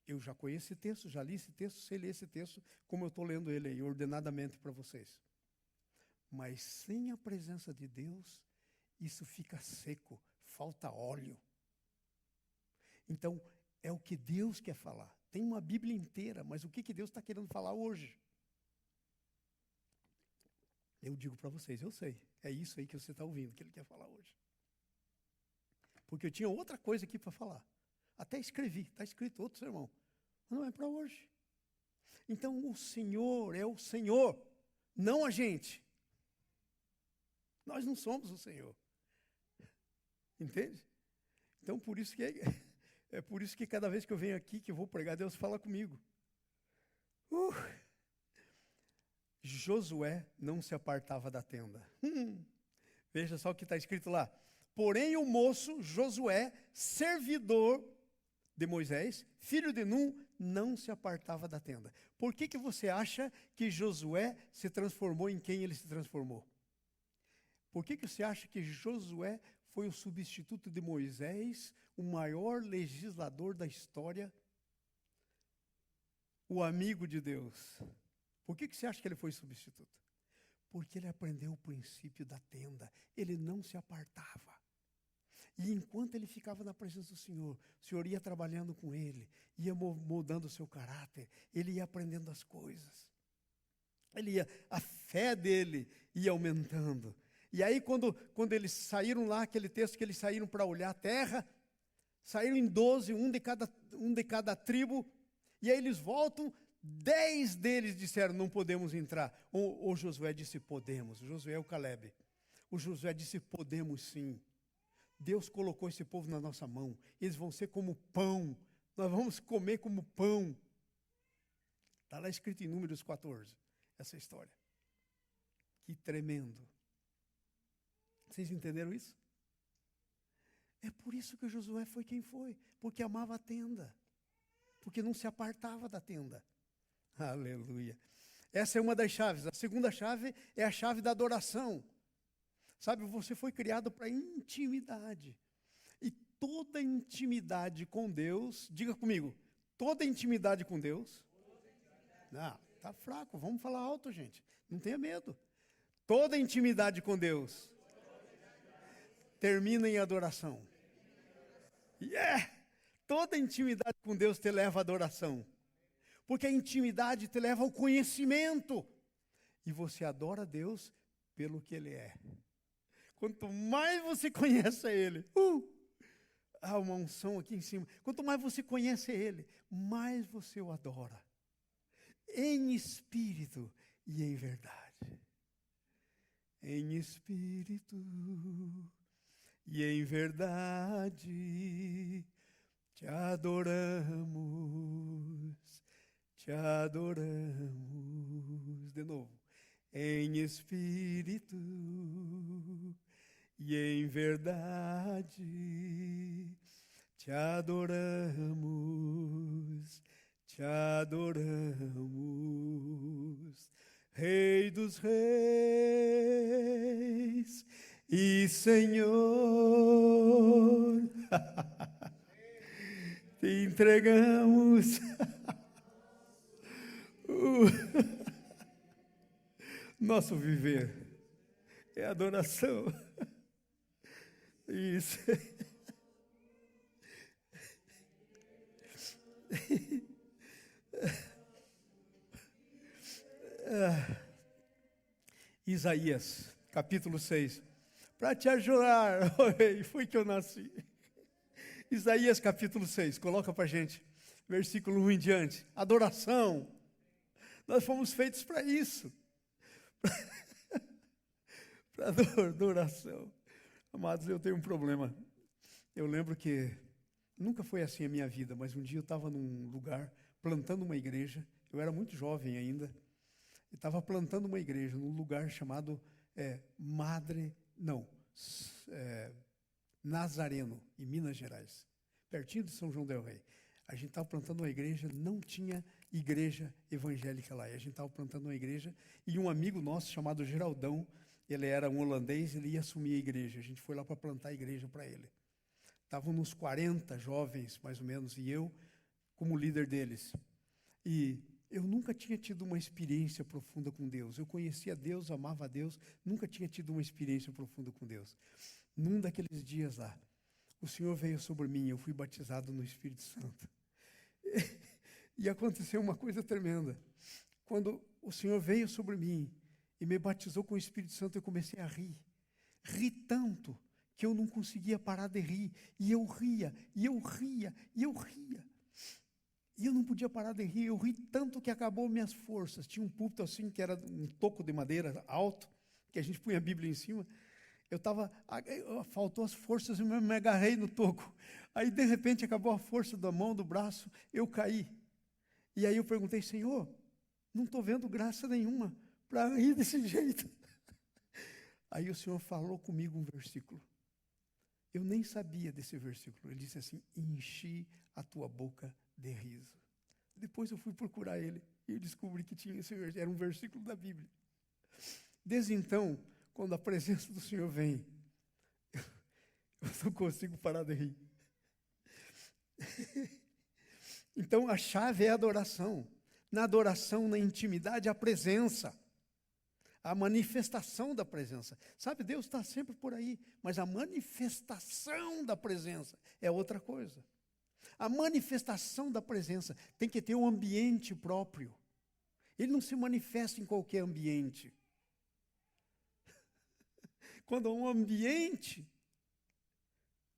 Eu já conheço esse texto, já li esse texto, sei ler esse texto, como eu estou lendo ele aí, ordenadamente para vocês. Mas sem a presença de Deus, isso fica seco, falta óleo. Então, é o que Deus quer falar. Tem uma Bíblia inteira, mas o que Deus está querendo falar hoje? Eu digo para vocês, eu sei. É isso aí que você está ouvindo, que Ele quer falar hoje. Porque eu tinha outra coisa aqui para falar. Até escrevi, está escrito outro sermão. Mas não é para hoje. Então, o Senhor é o Senhor, não a gente. Nós não somos o Senhor. Entende? Então, por isso que é por isso que cada vez que eu venho aqui, que eu vou pregar, Deus fala comigo. Josué não se apartava da tenda. Veja só o que está escrito lá. Porém, o moço Josué, servidor de Moisés, filho de Num, não se apartava da tenda. Por que você acha que Josué se transformou em quem ele se transformou? Por que você acha que Josué foi o substituto de Moisés, o maior legislador da história, o amigo de Deus? Por que você acha que ele foi substituto? Porque ele aprendeu o princípio da tenda. Ele não se apartava. E enquanto ele ficava na presença do Senhor, o Senhor ia trabalhando com ele, ia moldando o seu caráter, ele ia aprendendo as coisas. A fé dele ia aumentando. E aí, quando eles saíram lá, aquele texto que eles saíram para olhar a terra, saíram em 12, um de cada tribo, e aí eles voltam, 10 deles disseram, não podemos entrar. O Josué disse, podemos. O Josué é o Caleb. O Josué disse, podemos sim. Deus colocou esse povo na nossa mão. Eles vão ser como pão. Nós vamos comer como pão. Está lá escrito em Números 14, essa história. Que tremendo. Vocês entenderam isso? É por isso que Josué foi quem foi. Porque amava a tenda. Porque não se apartava da tenda. Aleluia. Essa é uma das chaves. A segunda chave é a chave da adoração. Sabe, você foi criado para intimidade. E toda intimidade com Deus, diga comigo, toda intimidade com Deus. Não, tá fraco, vamos falar alto, gente. Não tenha medo. Toda intimidade com Deus termina em adoração. Yeah! Toda intimidade com Deus te leva à adoração. Porque a intimidade te leva ao conhecimento. E você adora a Deus pelo que Ele é. Quanto mais você conhece Ele, há uma unção aqui em cima. Quanto mais você conhece Ele, mais você o adora. Em espírito e em verdade. Em espírito e em verdade, te adoramos, te adoramos. De novo. Em espírito e em verdade, te adoramos, te adoramos. Rei dos reis e Senhor, te entregamos nosso viver. É adoração. Isso. Isaías, capítulo 6. Para te ajudar, foi que eu nasci. Isaías, capítulo 6. Coloca para a gente. Versículo 1 em diante. Adoração. Nós fomos feitos para isso. Para adoração. Amados, eu tenho um problema. Eu lembro que nunca foi assim a minha vida, mas um dia eu estava num lugar plantando uma igreja. Eu era muito jovem ainda. Eu estava plantando uma igreja num lugar chamado Nazareno, em Minas Gerais, pertinho de São João del Rei. A gente estava plantando uma igreja, não tinha igreja evangélica lá. E a gente estava plantando uma igreja e um amigo nosso chamado Geraldão, ele era um holandês, ele ia assumir a igreja. A gente foi lá para plantar a igreja para ele. Estavam uns 40 jovens, mais ou menos, e eu como líder deles. E eu nunca tinha tido uma experiência profunda com Deus. Eu conhecia Deus, amava a Deus, nunca tinha tido uma experiência profunda com Deus. Num daqueles dias lá, o Senhor veio sobre mim, eu fui batizado no Espírito Santo. E aconteceu uma coisa tremenda. Quando o Senhor veio sobre mim e me batizou com o Espírito Santo, eu comecei a rir. Ri tanto que eu não conseguia parar de rir. E eu ria, e eu ria, e eu ria. E eu não podia parar de rir. Eu ri tanto que acabou minhas forças. Tinha um púlpito assim, que era um toco de madeira alto, que a gente punha a Bíblia em cima. Faltou as forças e eu me agarrei no toco. Aí, de repente, acabou a força da mão, do braço, eu caí. E aí eu perguntei, Senhor, não estou vendo graça nenhuma para rir desse jeito. Aí o Senhor falou comigo um versículo. Eu nem sabia desse versículo. Ele disse assim, enchi a tua boca de riso. Depois eu fui procurar ele e eu descobri que tinha esse versículo. Era um versículo da Bíblia. Desde então, quando a presença do Senhor vem, eu não consigo parar de rir. Então, a chave é a adoração. Na adoração, na intimidade, a presença. A manifestação da presença. Sabe, Deus está sempre por aí, mas a manifestação da presença é outra coisa. A manifestação da presença tem que ter um ambiente próprio. Ele não se manifesta em qualquer ambiente. Quando há um ambiente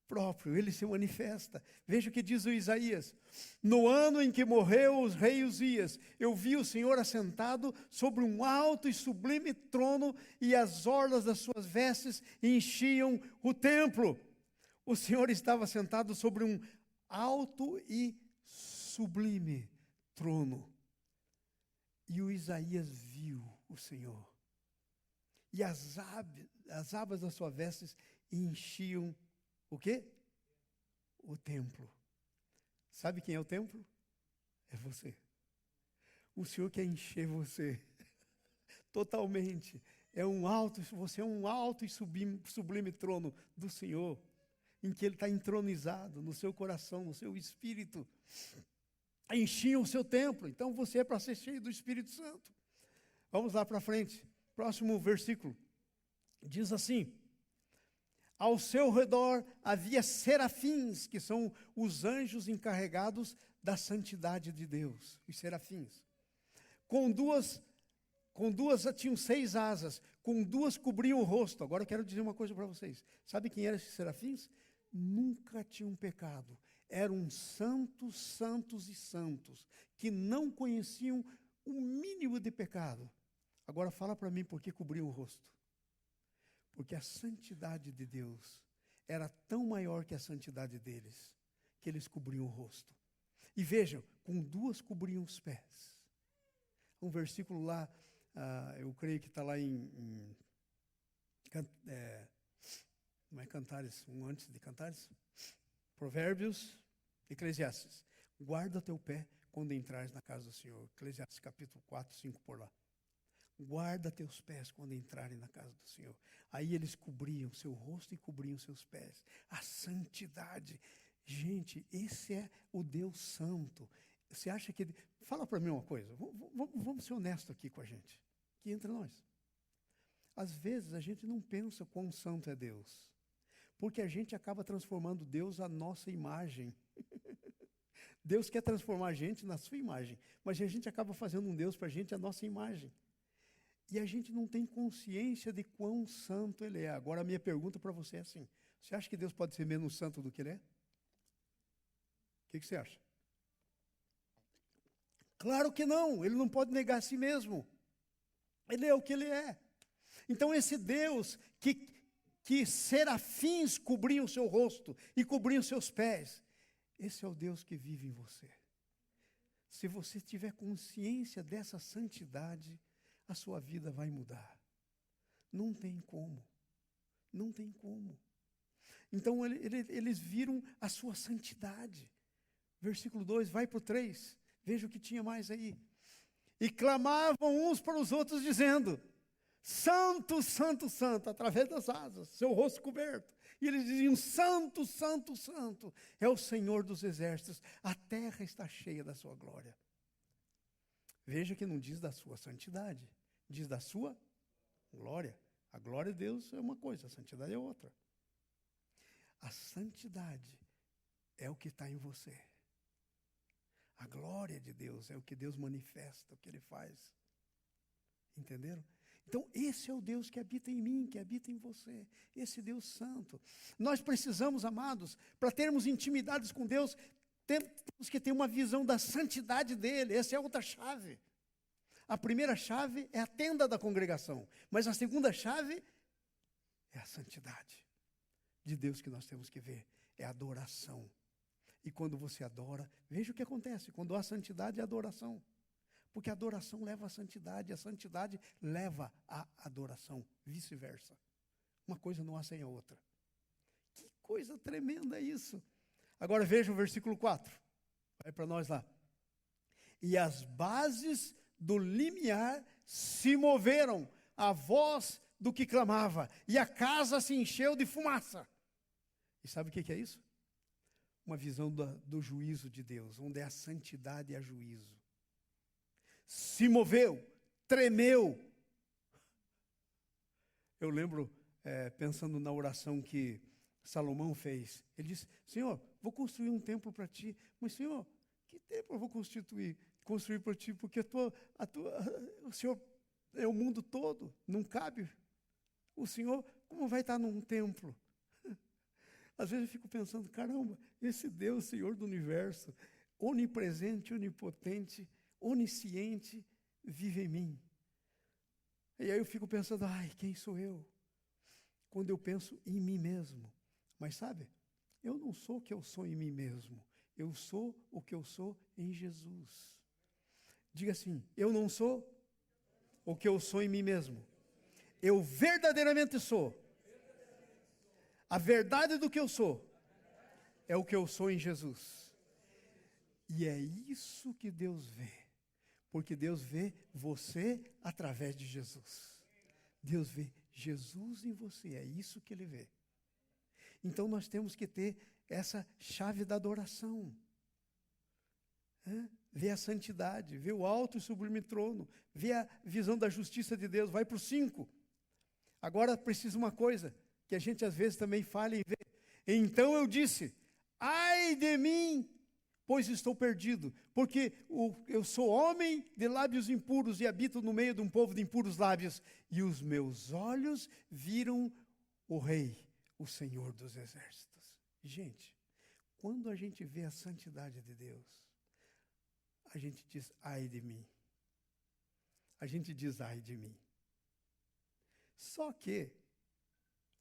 próprio, ele se manifesta. Veja o que diz o Isaías: no ano em que morreu o rei Uzias, eu vi o Senhor assentado sobre um alto e sublime trono, e as orlas das suas vestes enchiam o templo. O Senhor estava sentado sobre um alto e sublime trono. E o Isaías viu o Senhor. E as abas das suas vestes enchiam o quê? O templo. Sabe quem é o templo? É você. O Senhor quer encher você totalmente. Você é um alto e sublime trono do Senhor, em que Ele está entronizado no seu coração, no seu espírito. Enchiam o seu templo. Então você é para ser cheio do Espírito Santo. Vamos lá para frente. Próximo versículo. Diz assim: ao seu redor havia serafins, que são os anjos encarregados da santidade de Deus, os serafins. Com duas tinham 6 asas, com 2 cobriam o rosto. Agora eu quero dizer uma coisa para vocês. Sabe quem eram esses serafins? Nunca tinham pecado. Eram santos, santos e santos, que não conheciam o mínimo de pecado. Agora fala para mim por que cobriam o rosto. Porque a santidade de Deus era tão maior que a santidade deles, que eles cobriam o rosto. E vejam, com 2 cobriam os pés. Um versículo lá, eu creio que está lá não é Cantares, antes de Cantares? Provérbios, Eclesiastes. Guarda teu pé quando entrares na casa do Senhor. Eclesiastes capítulo 4, 5 por lá. Guarda teus pés quando entrarem na casa do Senhor. Aí eles cobriam seu rosto e cobriam seus pés. A santidade. Gente, esse é o Deus santo. Você acha que... Fala para mim uma coisa. Vamos ser honestos aqui com a gente. Aqui entre nós. Às vezes a gente não pensa quão santo é Deus. Porque a gente acaba transformando Deus à nossa imagem. Deus quer transformar a gente na sua imagem. Mas a gente acaba fazendo um Deus para a gente à nossa imagem. E a gente não tem consciência de quão santo Ele é. Agora a minha pergunta para você é assim: você acha que Deus pode ser menos santo do que Ele é? O que você acha? Claro que não, Ele não pode negar a si mesmo. Ele é o que Ele é. Então esse Deus que serafins cobriam o seu rosto e cobriam seus pés, esse é o Deus que vive em você. Se você tiver consciência dessa santidade, a sua vida vai mudar. Não tem como. Não tem como. Então eles viram a sua santidade. Versículo 2, vai para o 3. Veja o que tinha mais aí. E clamavam uns para os outros dizendo: Santo, Santo, Santo, através das asas, seu rosto coberto. E eles diziam: Santo, Santo, Santo, é o Senhor dos exércitos. A terra está cheia da sua glória. Veja que não diz da sua santidade, diz da sua glória. A glória de Deus é uma coisa, a santidade é outra. A santidade é o que está em você. A glória de Deus é o que Deus manifesta, o que Ele faz. Entenderam? Então, esse é o Deus que habita em mim, que habita em você. Esse Deus santo. Nós precisamos, amados, para termos intimidades com Deus, temos que ter uma visão da santidade dEle. Essa é outra chave. A primeira chave é a tenda da congregação. Mas a segunda chave é a santidade de Deus que nós temos que ver. É a adoração. E quando você adora, veja o que acontece. Quando há santidade, é adoração. Porque a adoração leva à santidade, a santidade leva à adoração, vice-versa. Uma coisa não há sem a outra. Que coisa tremenda isso. Agora veja o versículo 4. Vai para nós lá. E as bases do limiar se moveram à voz do que clamava, e a casa se encheu de fumaça. E sabe o que é isso? Uma visão do juízo de Deus, onde é a santidade e a juízo. Se moveu, tremeu. Eu lembro, pensando na oração que Salomão fez. Ele disse: Senhor, vou construir um templo para ti. Mas, Senhor, que templo eu vou construir para ti? Porque o Senhor é o mundo todo, não cabe. O Senhor, como vai estar num templo? Às vezes eu fico pensando, caramba, esse Deus, Senhor do Universo, onipresente, onipotente, onisciente, vive em mim. E aí eu fico pensando, ai, quem sou eu? Quando eu penso em mim mesmo. Mas sabe, eu não sou o que eu sou em mim mesmo. Eu sou o que eu sou em Jesus. Diga assim, eu não sou o que eu sou em mim mesmo. Eu verdadeiramente sou. A verdade do que eu sou é o que eu sou em Jesus. E é isso que Deus vê. Porque Deus vê você através de Jesus. Deus vê Jesus em você, é isso que Ele vê. Então nós temos que ter essa chave da adoração. Ver a santidade, ver o alto e sublime trono, ver a visão da justiça de Deus. Vai para o 5. Agora precisa uma coisa, que a gente às vezes também falha em ver. Então eu disse, ai de mim, pois estou perdido, porque eu sou homem de lábios impuros e habito no meio de um povo de impuros lábios, e os meus olhos viram o Rei, o Senhor dos Exércitos. Gente, quando a gente vê a santidade de Deus, a gente diz, ai de mim. A gente diz, ai de mim. Só que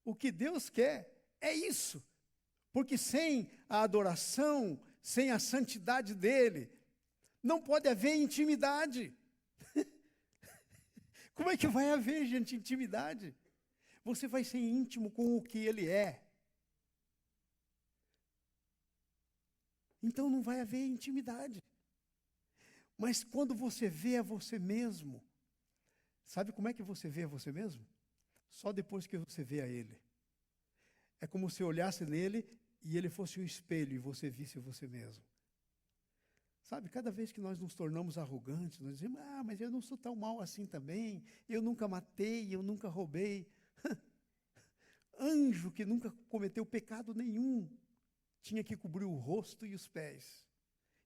o que Deus quer é isso. Porque sem a adoração, sem a santidade dele, não pode haver intimidade. Como é que vai haver, gente, intimidade? Você vai ser íntimo com o que ele é. Então não vai haver intimidade. Mas quando você vê a você mesmo, sabe como é que você vê a você mesmo? Só depois que você vê a ele. É como se olhasse nele e ele fosse um espelho e você visse você mesmo. Sabe, cada vez que nós nos tornamos arrogantes, nós dizemos, mas eu não sou tão mal assim também, eu nunca matei, eu nunca roubei. Anjo que nunca cometeu pecado nenhum, tinha que cobrir o rosto e os pés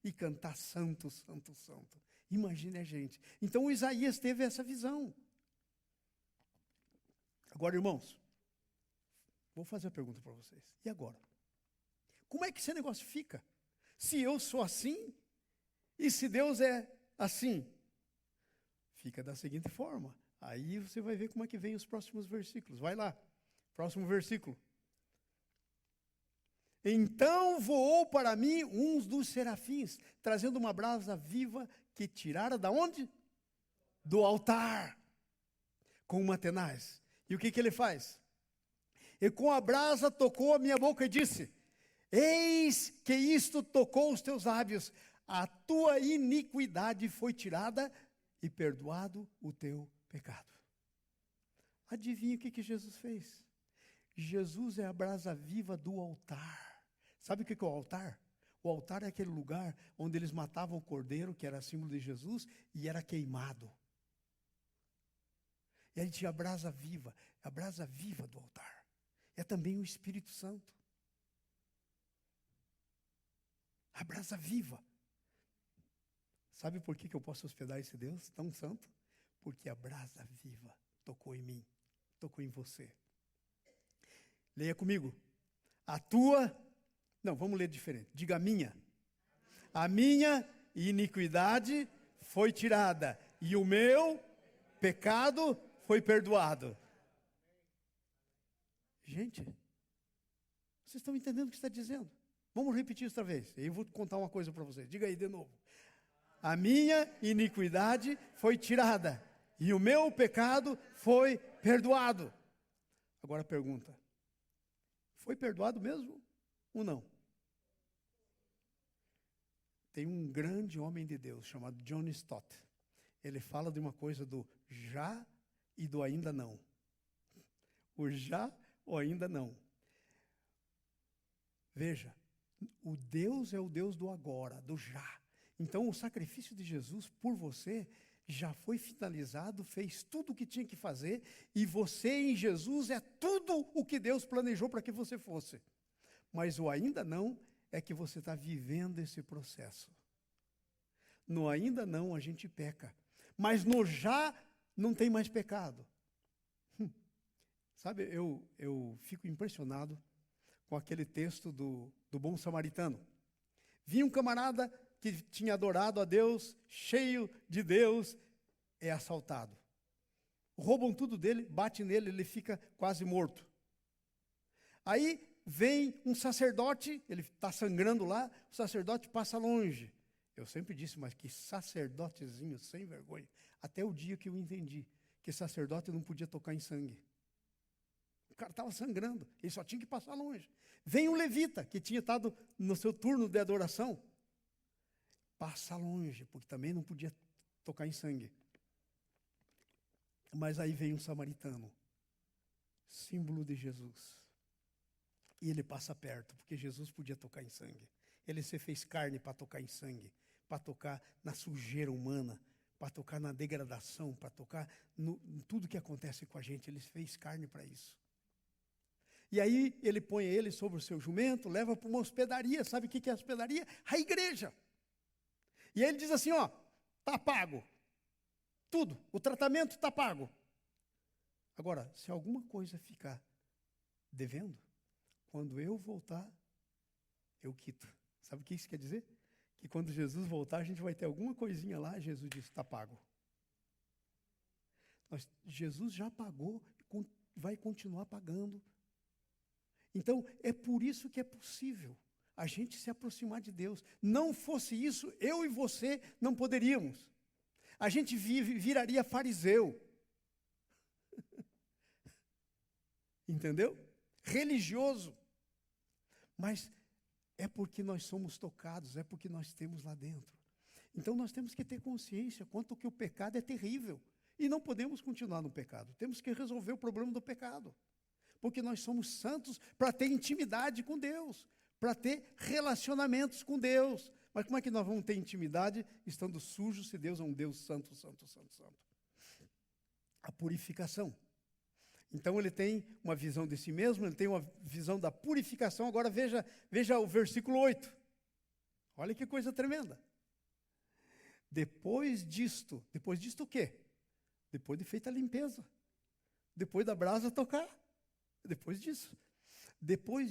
e cantar santo, santo, santo. Imagine a gente. Então Isaías teve essa visão. Agora, irmãos, vou fazer uma pergunta para vocês. E agora? Como é que esse negócio fica? Se eu sou assim, e se Deus é assim? Fica da seguinte forma. Aí você vai ver como é que vem os próximos versículos. Vai lá, próximo versículo. Então voou para mim um dos serafins, trazendo uma brasa viva que tirara da onde? Do altar, com uma tenaz. E o que ele faz? E com a brasa tocou a minha boca e disse, eis que isto tocou os teus lábios, a tua iniquidade foi tirada e perdoado o teu pecado. Adivinha o que Jesus fez? Jesus é a brasa viva do altar. Sabe o que é o altar? O altar é aquele lugar onde eles matavam o cordeiro, que era símbolo de Jesus, e era queimado. E aí tinha a brasa viva do altar. É também o Espírito Santo. A brasa viva. Sabe por que eu posso hospedar esse Deus tão santo? Porque a brasa viva tocou em mim, tocou em você. Leia comigo. Não, vamos ler diferente. Diga a minha. A minha iniquidade foi tirada e o meu pecado foi perdoado. Gente, vocês estão entendendo o que está dizendo? Vamos repetir outra vez. Eu vou contar uma coisa para vocês. Diga aí de novo. A minha iniquidade foi tirada e o meu pecado foi perdoado. Agora pergunta. Foi perdoado mesmo ou não? Tem um grande homem de Deus chamado John Stott. Ele fala de uma coisa do já e do ainda não. O já ou ainda não. Veja, o Deus é o Deus do agora, do já. Então o sacrifício de Jesus por você já foi finalizado, fez tudo o que tinha que fazer, e você em Jesus é tudo o que Deus planejou para que você fosse. Mas o ainda não é que você está vivendo esse processo. No ainda não a gente peca, mas no já não tem mais pecado. Sabe, eu fico impressionado com aquele texto do bom samaritano. Vinha um camarada que tinha adorado a Deus, cheio de Deus, é assaltado. Roubam tudo dele, bate nele, ele fica quase morto. Aí vem um sacerdote, ele está sangrando lá, o sacerdote passa longe. Eu sempre disse, mas que sacerdotezinho sem vergonha. Até o dia que eu entendi que sacerdote não podia tocar em sangue. O cara estava sangrando, ele só tinha que passar longe. Vem um levita, que tinha estado no seu turno de adoração. Passa longe, porque também não podia tocar em sangue. Mas aí vem um samaritano, símbolo de Jesus. E ele passa perto, porque Jesus podia tocar em sangue. Ele se fez carne para tocar em sangue, para tocar na sujeira humana, para tocar na degradação, para tocar em tudo que acontece com a gente. Ele fez carne para isso. E aí ele põe ele sobre o seu jumento, leva para uma hospedaria. Sabe o que é a hospedaria? A igreja. E aí ele diz assim, ó, está pago. Tudo, o tratamento está pago. Agora, se alguma coisa ficar devendo, quando eu voltar, eu quito. Sabe o que isso quer dizer? Que quando Jesus voltar, a gente vai ter alguma coisinha lá, Jesus diz, está pago. Jesus já pagou, vai continuar pagando. Então, é por isso que é possível a gente se aproximar de Deus. Não fosse isso, eu e você não poderíamos. A gente viraria fariseu. Entendeu? Religioso. Mas é porque nós somos tocados, é porque nós temos lá dentro. Então nós temos que ter consciência quanto que o pecado é terrível. E não podemos continuar no pecado. Temos que resolver o problema do pecado. Porque nós somos santos para ter intimidade com Deus, para ter relacionamentos com Deus. Mas como é que nós vamos ter intimidade estando sujos se Deus é um Deus santo, santo, santo, santo? A purificação. Então ele tem uma visão de si mesmo, ele tem uma visão da purificação. Agora veja o versículo 8. Olha que coisa tremenda. Depois disto o quê? Depois de feita a limpeza. Depois da brasa tocar. Depois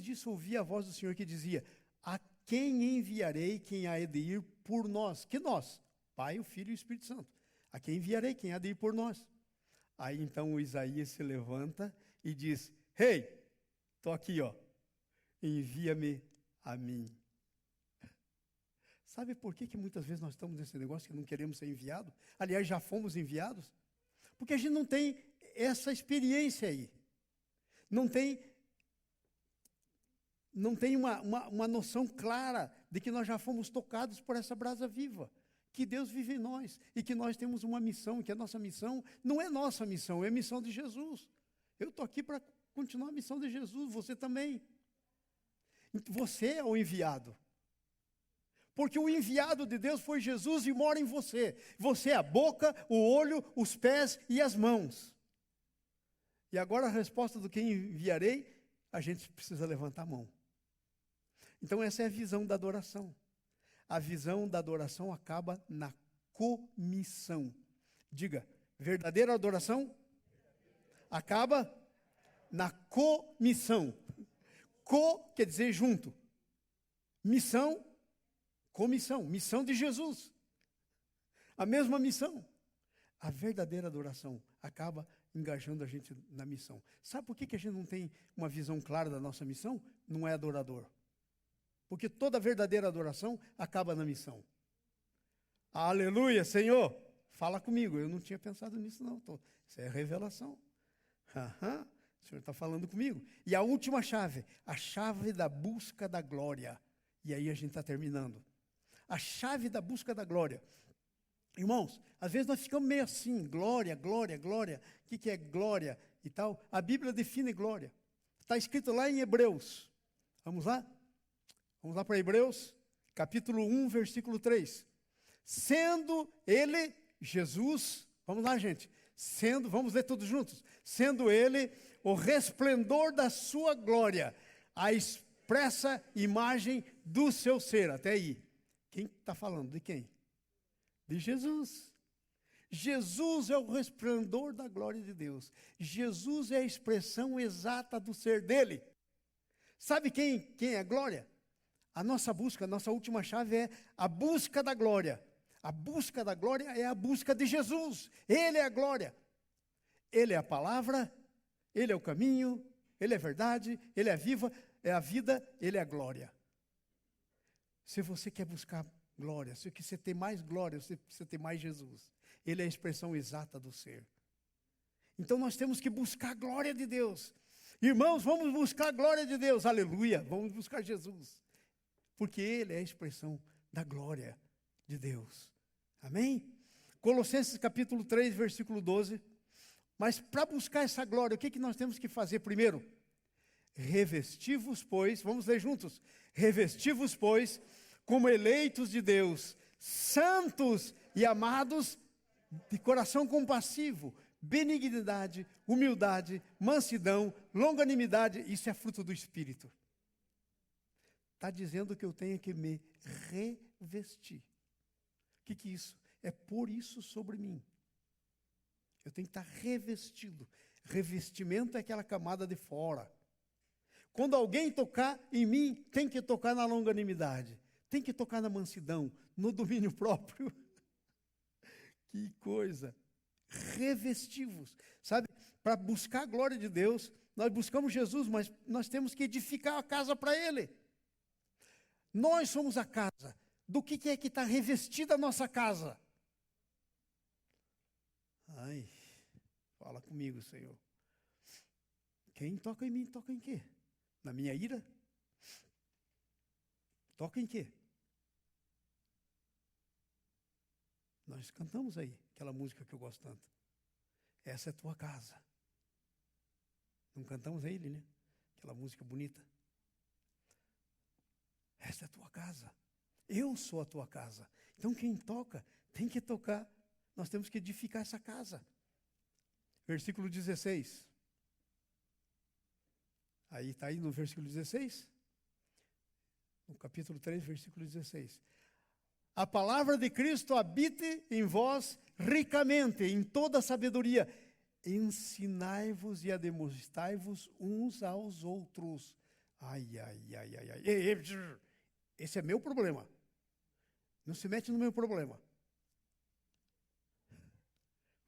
disso ouvi a voz do Senhor que dizia, a quem enviarei, quem há de ir por nós? Que nós? Pai, o Filho e o Espírito Santo. A quem enviarei, quem há de ir por nós? Aí então o Isaías se levanta e diz, estou aqui, ó, envia-me a mim. Sabe por que muitas vezes nós estamos nesse negócio que não queremos ser enviados? Aliás, já fomos enviados. Porque a gente não tem essa experiência aí. Não tem uma noção clara de que nós já fomos tocados por essa brasa viva, que Deus vive em nós e que nós temos uma missão, que a nossa missão não é nossa missão, é a missão de Jesus. Eu estou aqui para continuar a missão de Jesus, você também. Você é o enviado. Porque o enviado de Deus foi Jesus e mora em você. Você é a boca, o olho, os pés e as mãos. E agora a resposta do que enviarei, a gente precisa levantar a mão. Então essa é a visão da adoração. A visão da adoração acaba na comissão. Diga, verdadeira adoração acaba na comissão. Quer dizer junto. Missão, comissão. Missão de Jesus. A mesma missão. A verdadeira adoração acaba engajando a gente na missão. Sabe por que a gente não tem uma visão clara da nossa missão? Não é adorador. Porque toda verdadeira adoração acaba na missão. Aleluia, Senhor! Fala comigo. Eu não tinha pensado nisso, não. Isso é revelação. O Senhor está falando comigo. E a última chave, a chave da busca da glória. E aí a gente está terminando. A chave da busca da glória. Irmãos, às vezes nós ficamos meio assim, glória, glória, glória. O que é glória e tal? A Bíblia define glória. Está escrito lá em Hebreus. Vamos lá? Vamos lá para Hebreus, capítulo 1, versículo 3. Sendo ele, Jesus, vamos lá, gente. Vamos ler todos juntos. Sendo ele o resplendor da sua glória, a expressa imagem do seu ser. Até aí. Quem está falando? De quem? De Jesus. Jesus é o resplendor da glória de Deus. Jesus é a expressão exata do ser dele. Sabe quem é glória? A nossa busca, a nossa última chave é a busca da glória. A busca da glória é a busca de Jesus. Ele é a glória. Ele é a palavra, Ele é o caminho, Ele é a verdade, Ele é a vida, Ele é a glória. Se você quer buscar glória, se você ter mais glória, você precisa ter mais Jesus. Ele é a expressão exata do ser. Então nós temos que buscar a glória de Deus. Irmãos, vamos buscar a glória de Deus. Aleluia, vamos buscar Jesus. Porque Ele é a expressão da glória de Deus. Amém? Colossenses capítulo 3, versículo 12. Mas para buscar essa glória, o que nós temos que fazer primeiro? Revesti-vos, pois, vamos ler juntos. Revesti-vos, pois, como eleitos de Deus, santos e amados, de coração compassivo, benignidade, humildade, mansidão, longanimidade. Isso é fruto do Espírito. Está dizendo que eu tenho que me revestir. O que é isso? É pôr isso sobre mim. Eu tenho que estar revestido. Revestimento é aquela camada de fora. Quando alguém tocar em mim, tem que tocar na longanimidade. Tem que tocar na mansidão, no domínio próprio. Que coisa. Revestivos. Sabe, para buscar a glória de Deus, nós buscamos Jesus, mas nós temos que edificar a casa para Ele. Nós somos a casa. Do que é que está revestida a nossa casa? Ai, fala comigo, Senhor. Quem toca em mim, toca em quê? Na minha ira? Toca em quê? Nós cantamos aí, aquela música que eu gosto tanto. Essa é tua casa. Não cantamos aí, né? Aquela música bonita. Essa é a tua casa. Eu sou a tua casa. Então quem toca, tem que tocar. Nós temos que edificar essa casa. Versículo 16. Aí está aí no versículo 16. No capítulo 3, versículo 16. A palavra de Cristo habite em vós ricamente, em toda sabedoria. Ensinai-vos e admoestai-vos uns aos outros. Ai, ai, ai, ai, ai. Esse é meu problema. Não se mete no meu problema.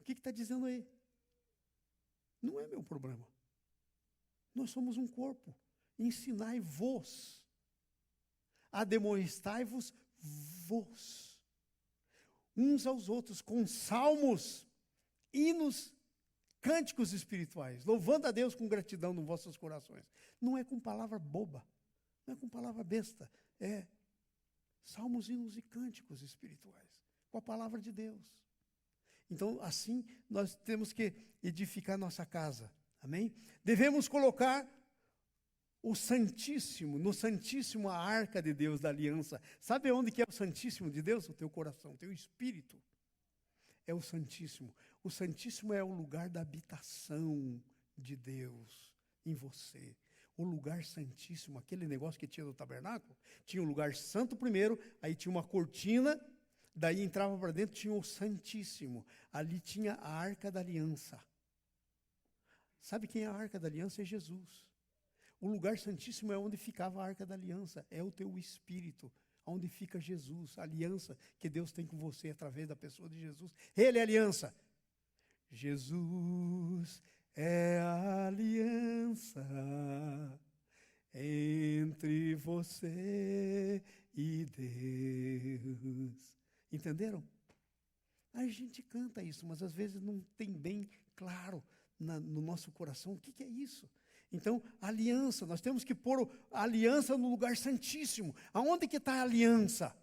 O que está dizendo aí? Não é meu problema. Nós somos um corpo. Ensinai-vos. Admoestai-vos vos. Uns aos outros, com salmos, hinos, cânticos espirituais, louvando a Deus com gratidão nos vossos corações. Não é com palavra boba, não é com palavra besta, é salmos, hinos e cânticos espirituais, com a palavra de Deus. Então, assim, nós temos que edificar nossa casa, amém? Devemos colocar o Santíssimo, no Santíssimo a arca de Deus da aliança. Sabe onde que é o Santíssimo de Deus? O teu coração, o teu espírito. É o Santíssimo. O Santíssimo é o lugar da habitação de Deus em você. O lugar santíssimo, aquele negócio que tinha no tabernáculo, tinha o lugar santo primeiro, aí tinha uma cortina, daí entrava para dentro, tinha o Santíssimo. Ali tinha a arca da aliança. Sabe quem é a arca da aliança? É Jesus. O lugar santíssimo é onde ficava a arca da aliança, é o teu espírito, onde fica Jesus, a aliança que Deus tem com você através da pessoa de Jesus. Ele é a aliança. Jesus é a aliança entre você e Deus. Entenderam? A gente canta isso, mas às vezes não tem bem claro no nosso coração o que é isso. Então, aliança, nós temos que pôr a aliança no lugar santíssimo. Aonde que está a aliança?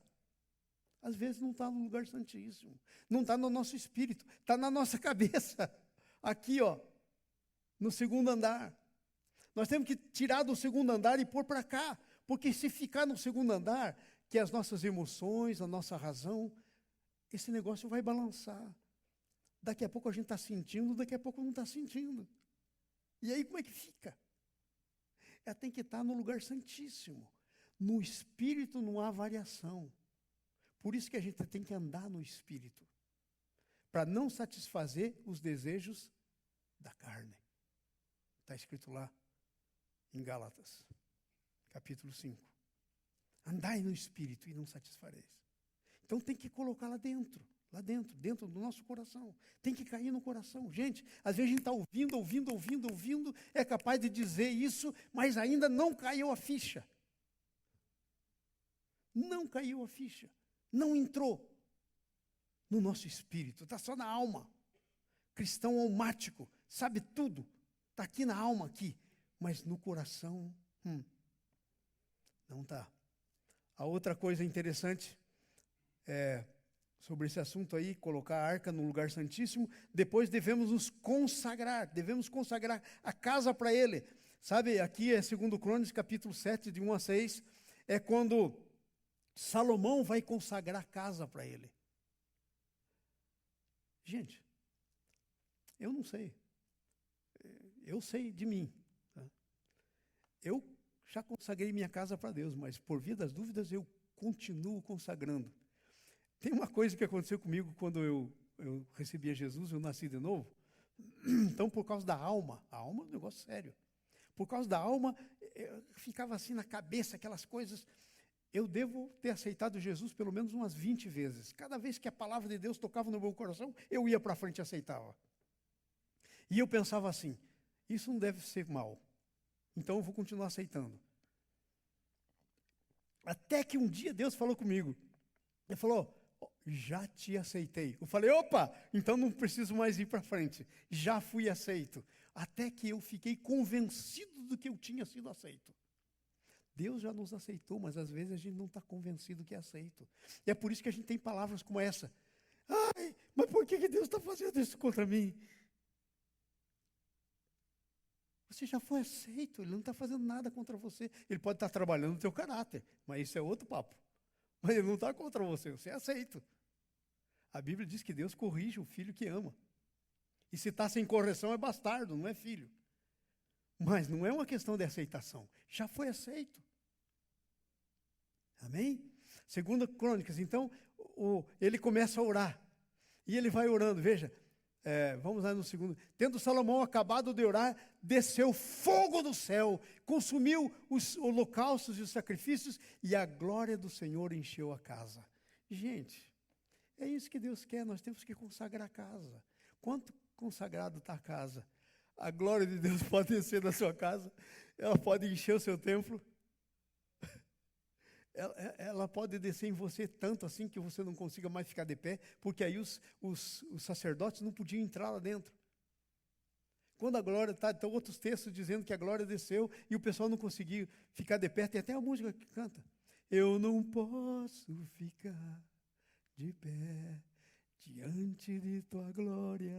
Às vezes não está no lugar santíssimo. Não está no nosso espírito. Está na nossa cabeça. Aqui, ó, no segundo andar. Nós temos que tirar do segundo andar e pôr para cá. Porque se ficar no segundo andar, que as nossas emoções, a nossa razão, esse negócio vai balançar. Daqui a pouco a gente está sentindo, daqui a pouco não está sentindo. E aí como é que fica? Ela tem que estar no lugar santíssimo. No espírito não há variação. Por isso que a gente tem que andar no espírito. Para não satisfazer os desejos da carne. Está escrito lá em Gálatas. capítulo 5. Andai no Espírito e não satisfareis. Então tem que colocar lá dentro, dentro do nosso coração. Tem que cair no coração. Gente, às vezes a gente está ouvindo, é capaz de dizer isso, mas ainda não caiu a ficha. Não caiu a ficha. Não entrou no nosso espírito, está só na alma. Cristão almático, sabe tudo, está aqui na alma, aqui, mas no coração, não está. A outra coisa interessante sobre esse assunto aí, colocar a arca no lugar santíssimo, depois devemos consagrar a casa para ele. Sabe, aqui é 2 Crônicas, capítulo 7, de 1 a 6, é quando Salomão vai consagrar a casa para ele. Gente, eu não sei. Eu sei de mim. Tá? Eu já consagrei minha casa para Deus, mas por via das dúvidas eu continuo consagrando. Tem uma coisa que aconteceu comigo quando eu recebi a Jesus, eu nasci de novo. Então, por causa da alma, a alma é um negócio sério. Por causa da alma, ficava assim na cabeça aquelas coisas. Eu devo ter aceitado Jesus pelo menos umas 20 vezes. Cada vez que a palavra de Deus tocava no meu coração, eu ia para frente e aceitava. E eu pensava assim, isso não deve ser mal. Então eu vou continuar aceitando. Até que um dia Deus falou comigo. Ele falou, já te aceitei. Eu falei, opa, então não preciso mais ir para frente. Já fui aceito. Até que eu fiquei convencido do que eu tinha sido aceito. Deus já nos aceitou, mas às vezes a gente não está convencido que é aceito. E é por isso que a gente tem palavras como essa. Ai, mas por que Deus está fazendo isso contra mim? Você já foi aceito, Ele não está fazendo nada contra você. Ele pode estar trabalhando no teu caráter, mas isso é outro papo. Mas Ele não está contra você, você é aceito. A Bíblia diz que Deus corrige o filho que ama. E se está sem correção é bastardo, não é filho. Mas não é uma questão de aceitação. Já foi aceito. Amém? 2 Crônicas, então, ele começa a orar. E ele vai orando, veja. Vamos lá no segundo. Tendo Salomão acabado de orar, desceu fogo do céu, consumiu os holocaustos e os sacrifícios, e a glória do Senhor encheu a casa. Gente, é isso que Deus quer, nós temos que consagrar a casa. Quanto consagrado está a casa? A glória de Deus pode descer na sua casa, ela pode encher o seu templo, ela pode descer em você tanto assim que você não consiga mais ficar de pé, porque aí os sacerdotes não podiam entrar lá dentro. Quando a glória está, tem outros textos dizendo que a glória desceu e o pessoal não conseguiu ficar de pé, tem até a música que canta. Eu não posso ficar de pé diante de tua glória.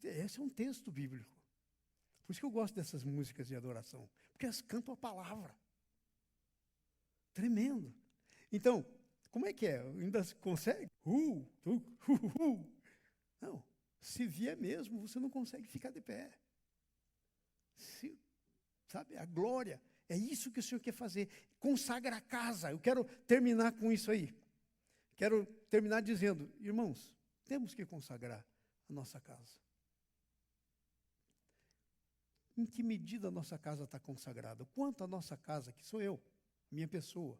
Esse é um texto bíblico. Por isso que eu gosto dessas músicas de adoração, porque elas cantam a palavra. Tremendo. Então, como é que é? Ainda consegue? Não. Se vier mesmo, você não consegue ficar de pé. Sabe, a glória. É isso que o Senhor quer fazer. Consagra a casa. Eu quero terminar com isso aí. Quero terminar dizendo, irmãos, temos que consagrar a nossa casa. Em que medida a nossa casa está consagrada? Quanto a nossa casa, que sou eu, minha pessoa,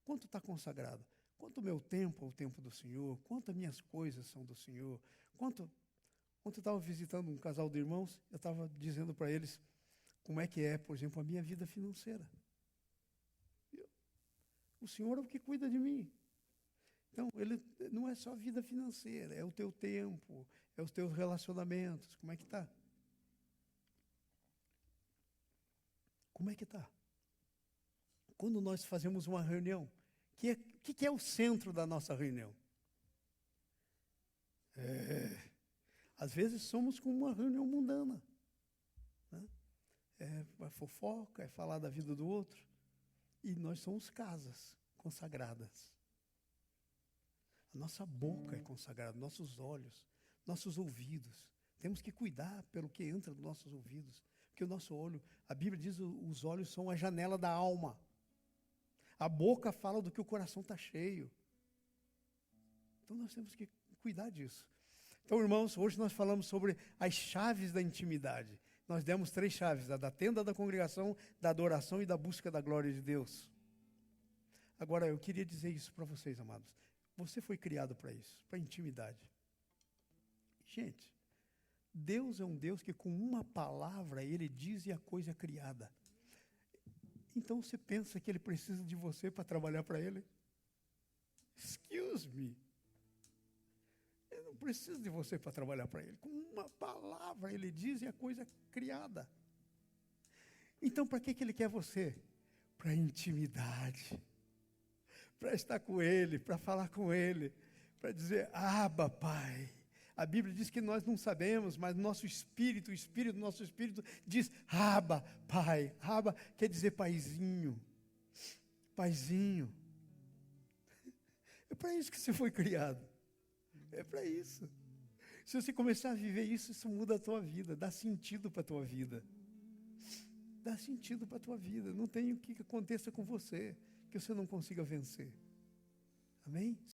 quanto está consagrada? Quanto o meu tempo é o tempo do Senhor? Quanto as minhas coisas são do Senhor? Ontem eu estava visitando um casal de irmãos, eu estava dizendo para eles como é que é, por exemplo, a minha vida financeira. O Senhor é o que cuida de mim. Então, Ele não é só vida financeira, é o teu tempo, é os teus relacionamentos. Como é que está? Como é que está? Quando nós fazemos uma reunião, o que é o centro da nossa reunião? Às vezes somos como uma reunião mundana. Né? É fofoca, é falar da vida do outro. E nós somos casas consagradas. A nossa boca é consagrada, nossos olhos, nossos ouvidos. Temos que cuidar pelo que entra nos nossos ouvidos. Porque o nosso olho, a Bíblia diz que os olhos são a janela da alma. A boca fala do que o coração está cheio. Então nós temos que cuidar disso. Então, irmãos, hoje nós falamos sobre as chaves da intimidade. Nós demos 3 chaves: a da tenda da congregação, da adoração e da busca da glória de Deus. Agora, eu queria dizer isso para vocês, amados. Você foi criado para isso, para intimidade. Gente, Deus é um Deus que com uma palavra Ele diz e a coisa é criada. Então você pensa que Ele precisa de você para trabalhar para Ele? Excuse me. Ele não precisa de você para trabalhar para Ele. Com uma palavra Ele diz e a coisa é criada. Então para que Ele quer você? Para intimidade. Para estar com Ele, para falar com Ele, para dizer, Abba, Pai. A Bíblia diz que nós não sabemos, mas nosso espírito, o espírito do nosso espírito diz, Abba, Pai. Abba quer dizer paizinho, paizinho. É para isso que você foi criado. É para isso. Se você começar a viver isso, isso muda a tua vida, dá sentido para a tua vida. Dá sentido para a tua vida. Não tem o que aconteça com você que você não consiga vencer. Amém?